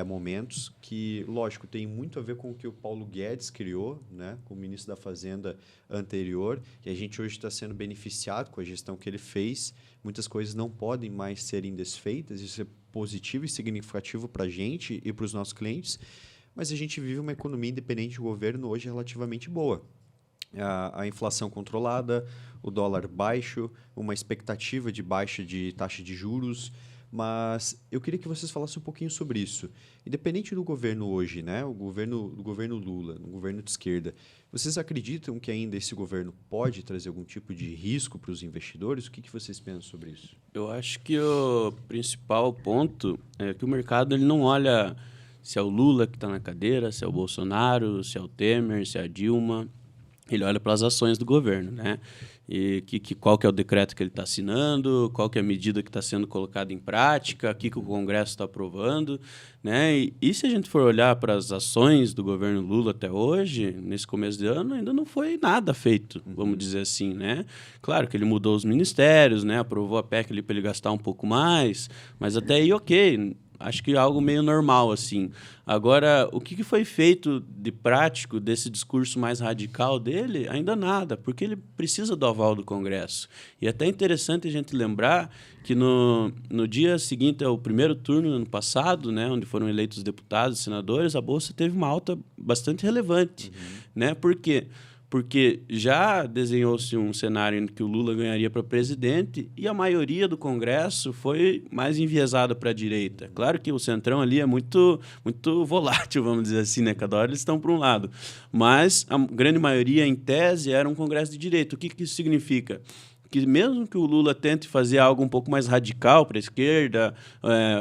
momentos que, lógico, tem muito a ver com o que o Paulo Guedes criou, né? Com o ministro da Fazenda anterior, e a gente hoje está sendo beneficiado com a gestão que ele fez. Muitas coisas não podem mais serem desfeitas, isso é positivo e significativo para a gente e para os nossos clientes, mas a gente vive uma economia independente do governo hoje relativamente boa. a inflação controlada, o dólar baixo, uma expectativa de baixa de taxa de juros. Mas eu queria que vocês falassem um pouquinho sobre isso. Independente do governo hoje, né? O governo Lula, o governo de esquerda, vocês acreditam que ainda esse governo pode trazer algum tipo de risco para os investidores? O que vocês pensam sobre isso? Eu acho que o principal ponto é que o mercado ele não olha se é o Lula que está na cadeira, se é o Bolsonaro, se é o Temer, se é a Dilma. Ele olha para as ações do governo, né? E qual que é o decreto que ele está assinando, qual que é a medida que está sendo colocada em prática, o que o Congresso está aprovando, né? E se a gente for olhar para as ações do governo Lula até hoje, nesse começo de ano, ainda não foi nada feito, vamos dizer assim, né? Claro que ele mudou os ministérios, né? Aprovou a PEC ali para ele gastar um pouco mais, mas até aí ok. Acho que é algo meio normal, assim. Agora, o que foi feito de prático desse discurso mais radical dele? Ainda nada, porque ele precisa do aval do Congresso. E é até interessante a gente lembrar que no dia seguinte ao primeiro turno, no ano passado, né, onde foram eleitos deputados e senadores, a Bolsa teve uma alta bastante relevante. Né? Por quê? Porque já desenhou-se um cenário em que o Lula ganharia para presidente e a maioria do Congresso foi mais enviesada para a direita. Claro que o centrão ali é muito volátil, vamos dizer assim, né? Cada hora eles estão para um lado. Mas a grande maioria, em tese, era um Congresso de direita. O que isso significa? Que mesmo que o Lula tente fazer algo um pouco mais radical para a esquerda,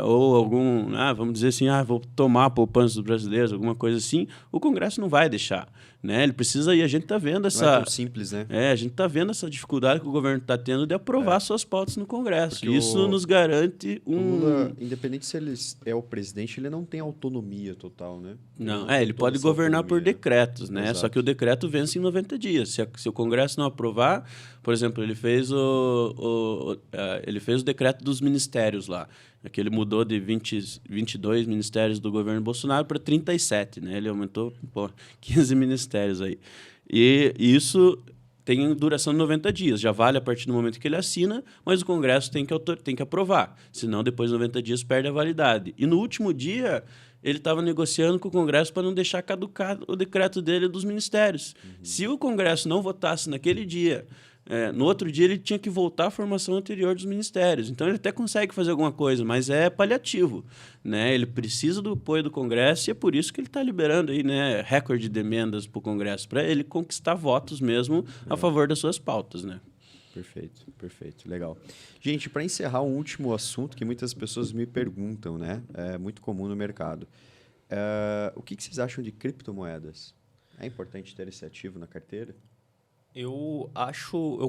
ou algum, vamos dizer assim, vou tomar a poupança dos brasileiros, alguma coisa assim, o Congresso não vai deixar. Né? Ele precisa, e a gente está vendo essa... Não é tão simples, né? A gente está vendo essa dificuldade que o governo está tendo de aprovar suas pautas no Congresso. Porque isso nos garante o Lula, independente se ele é o presidente, ele não tem autonomia total, né? Não, ele pode governar por decretos, né? Exato. Só que o decreto vence em 90 dias. Se o Congresso não aprovar, por exemplo, ele fez o decreto dos ministérios lá, que ele mudou de 22 ministérios do governo Bolsonaro para 37, né? Ele aumentou 15 ministérios aí. E isso tem duração de 90 dias. Já vale a partir do momento que ele assina, mas o Congresso tem que aprovar. Senão, depois de 90 dias, perde a validade. E no último dia, ele estava negociando com o Congresso para não deixar caducar o decreto dele dos ministérios. Se o Congresso não votasse naquele dia, no outro dia ele tinha que voltar à formação anterior dos ministérios. Então, ele até consegue fazer alguma coisa, mas é paliativo. Né? Ele precisa do apoio do Congresso e é por isso que ele está liberando aí, né, recorde de emendas para o Congresso, para ele conquistar votos mesmo a favor das suas pautas. Né? Perfeito. Legal. Gente, para encerrar um último assunto que muitas pessoas me perguntam, né? É muito comum no mercado. O que vocês acham de criptomoedas? É importante ter esse ativo na carteira? Eu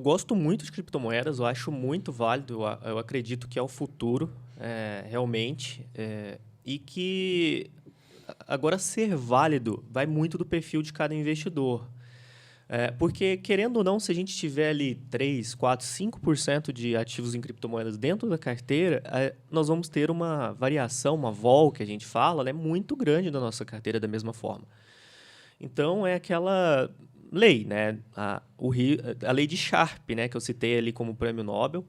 gosto muito de criptomoedas, eu acho muito válido, eu acredito que é o futuro, realmente, e que agora ser válido vai muito do perfil de cada investidor. Porque, querendo ou não, se a gente tiver ali 3, 4, 5% de ativos em criptomoedas dentro da carteira, nós vamos ter uma variação, uma vol que a gente fala, né, muito grande da nossa carteira da mesma forma. Então, é aquela lei, né? A lei de Sharpe, né? Que eu citei ali como prêmio Nobel.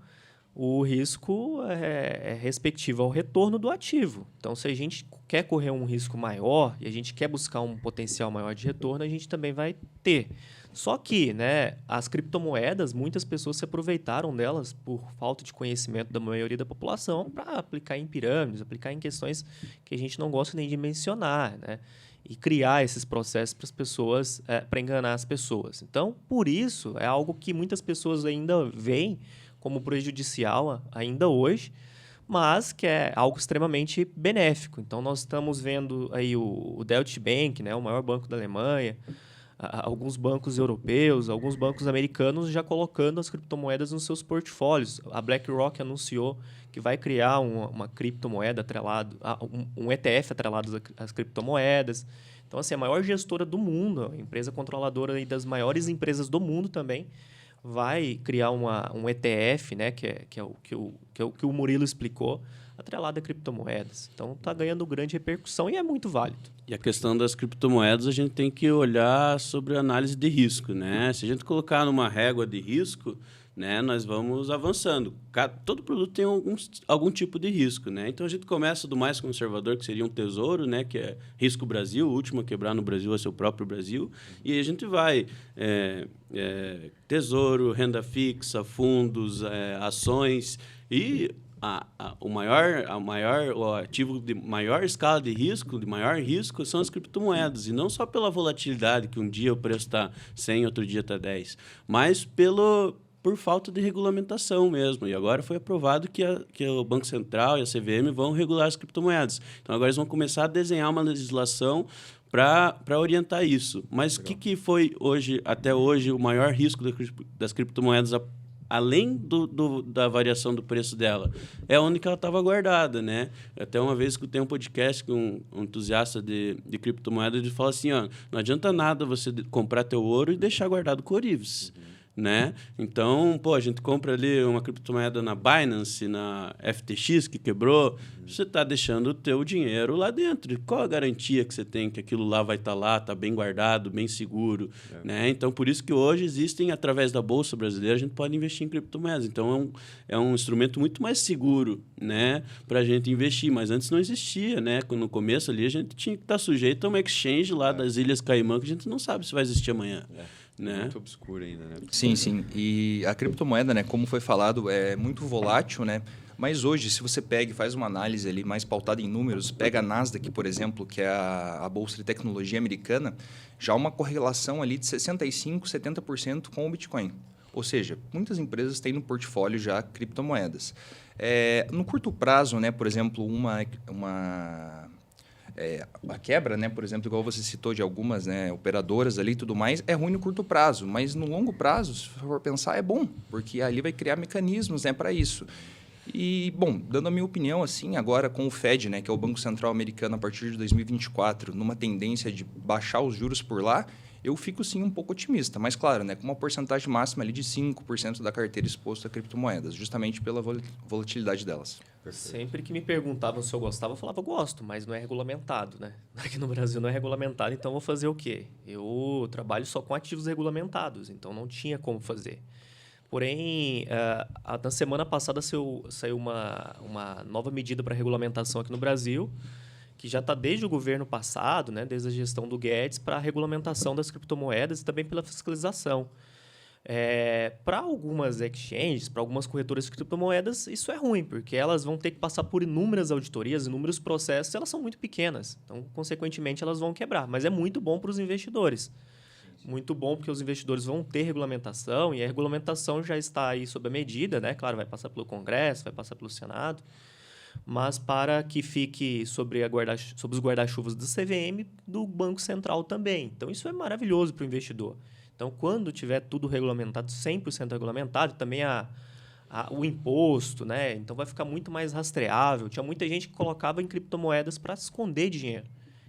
O risco é respectivo ao retorno do ativo. Então, se a gente quer correr um risco maior e a gente quer buscar um potencial maior de retorno, a gente também vai ter. Só que, né, as criptomoedas, muitas pessoas se aproveitaram delas por falta de conhecimento da maioria da população para aplicar em pirâmides, aplicar em questões que a gente não gosta nem de mencionar, né? E criar esses processos para as pessoas, para enganar as pessoas. Então, por isso, é algo que muitas pessoas ainda veem como prejudicial ainda hoje, mas que é algo extremamente benéfico. Então, nós estamos vendo aí o Deutsche Bank, né, o maior banco da Alemanha, alguns bancos europeus, alguns bancos americanos já colocando as criptomoedas nos seus portfólios. A BlackRock anunciou que vai criar uma criptomoeda atrelado, um ETF atrelado às criptomoedas. Então, assim, a maior gestora do mundo, a empresa controladora aí das maiores empresas do mundo também, vai criar um ETF, né, que é o que o Murilo explicou, atrelado a criptomoedas. Então, está ganhando grande repercussão e é muito válido. E a questão das criptomoedas, a gente tem que olhar sobre a análise de risco. Né? Se a gente colocar numa régua de risco, né, nós vamos avançando. Todo produto tem algum tipo de risco, né? Então a gente começa do mais conservador, que seria um tesouro, né, que é risco Brasil, o último a quebrar no Brasil é seu próprio Brasil, e aí a gente vai tesouro, renda fixa, fundos, ações e o ativo de maior escala de maior risco, são as criptomoedas. E não só pela volatilidade, que um dia o preço está 100, outro dia está 10, mas por falta de regulamentação mesmo. E agora foi aprovado que o Banco Central e a CVM vão regular as criptomoedas. Então, agora eles vão começar a desenhar uma legislação para orientar isso. Mas o que foi até hoje o maior risco das criptomoedas, além da variação do preço dela? É onde que ela estava guardada, né? Até uma vez que eu tenho um podcast com um entusiasta de criptomoedas, ele fala assim, não adianta nada você comprar teu ouro e deixar guardado com ourives. Né? Então, a gente compra ali uma criptomoeda na Binance, na FTX, que quebrou, você está deixando o teu dinheiro lá dentro. Qual a garantia que você tem que aquilo lá vai estar lá, está bem guardado, bem seguro? Né? Então, por isso que hoje existem, através da Bolsa Brasileira, a gente pode investir em criptomoedas. Então, é um instrumento muito mais seguro, né, para a gente investir. Mas antes não existia, né? No começo ali, a gente tinha que estar sujeito a uma exchange lá das Ilhas Caimã, que a gente não sabe se vai existir amanhã. Né? Muito obscuro ainda, né? Sim, sim. E a criptomoeda, né, como foi falado, é muito volátil, né? Mas hoje, se você pega e faz uma análise ali mais pautada em números, pega a Nasdaq, por exemplo, que é a bolsa de tecnologia americana, já há uma correlação ali de 65%, 70% com o Bitcoin. Ou seja, muitas empresas têm no portfólio já criptomoedas. No curto prazo, né, por exemplo, a quebra, né, por exemplo, igual você citou de algumas, né, operadoras ali e tudo mais, é ruim no curto prazo, mas no longo prazo, se for pensar, é bom, porque ali vai criar mecanismos, né, para isso. E, bom, dando a minha opinião, assim, agora com o Fed, né, que é o Banco Central Americano, a partir de 2024, numa tendência de baixar os juros por lá, eu fico, sim, um pouco otimista. Mas, claro, né, com uma porcentagem máxima ali de 5% da carteira exposta a criptomoedas, justamente pela volatilidade delas. Sempre que me perguntavam se eu gostava, eu falava, gosto, mas não é regulamentado, né? Aqui no Brasil não é regulamentado, então vou fazer o quê? Eu trabalho só com ativos regulamentados, então não tinha como fazer. Porém, na semana passada saiu uma nova medida para regulamentação aqui no Brasil, que já está desde o governo passado, né, desde a gestão do Guedes, para a regulamentação das criptomoedas e também pela fiscalização. Para algumas exchanges, para algumas corretoras de criptomoedas, isso é ruim, porque elas vão ter que passar por inúmeras auditorias, inúmeros processos, e elas são muito pequenas. Então, consequentemente, elas vão quebrar. Mas é muito bom para os investidores. Muito bom, porque os investidores vão ter regulamentação, e a regulamentação já está aí sob a medida, né? Claro, vai passar pelo Congresso, vai passar pelo Senado, mas para que fique sobre os guarda-chuvas do CVM, do Banco Central também. Então, isso é maravilhoso para o investidor. Então, quando tiver tudo regulamentado, 100% regulamentado, também o imposto, né? Então, vai ficar muito mais rastreável. Tinha muita gente que colocava em criptomoedas para esconder dinheiro.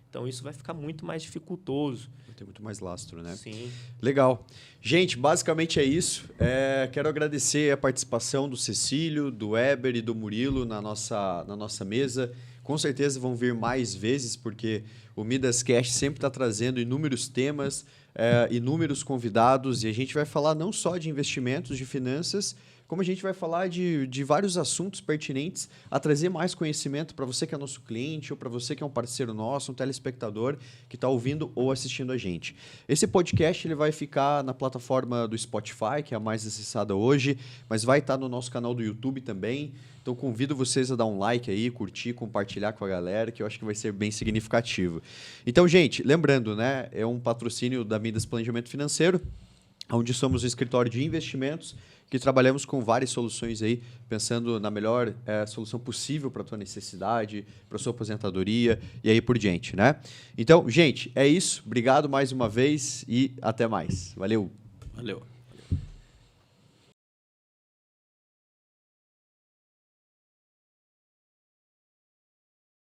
Então, isso vai ficar muito mais dificultoso. Vai ter muito mais lastro, né? Sim. Legal. Gente, basicamente é isso. Quero agradecer a participação do Cecílio, do Weber e do Murilo na nossa mesa. Com certeza vão vir mais vezes, porque o Midascast sempre está trazendo inúmeros temas, inúmeros convidados, e a gente vai falar não só de investimentos, de finanças, como a gente vai falar de vários assuntos pertinentes a trazer mais conhecimento para você que é nosso cliente ou para você que é um parceiro nosso, um telespectador que está ouvindo ou assistindo a gente. Esse podcast ele vai ficar na plataforma do Spotify, que é a mais acessada hoje, mas vai estar no nosso canal do YouTube também. Então, convido vocês a dar um like aí, curtir, compartilhar com a galera, que eu acho que vai ser bem significativo. Então, gente, lembrando, né, é um patrocínio da Midas Planejamento Financeiro, onde somos um escritório de investimentos que trabalhamos com várias soluções aí, pensando na melhor solução possível para a tua necessidade, para a sua aposentadoria e aí por diante, né? Então, gente, é isso. Obrigado mais uma vez e até mais. Valeu! Valeu!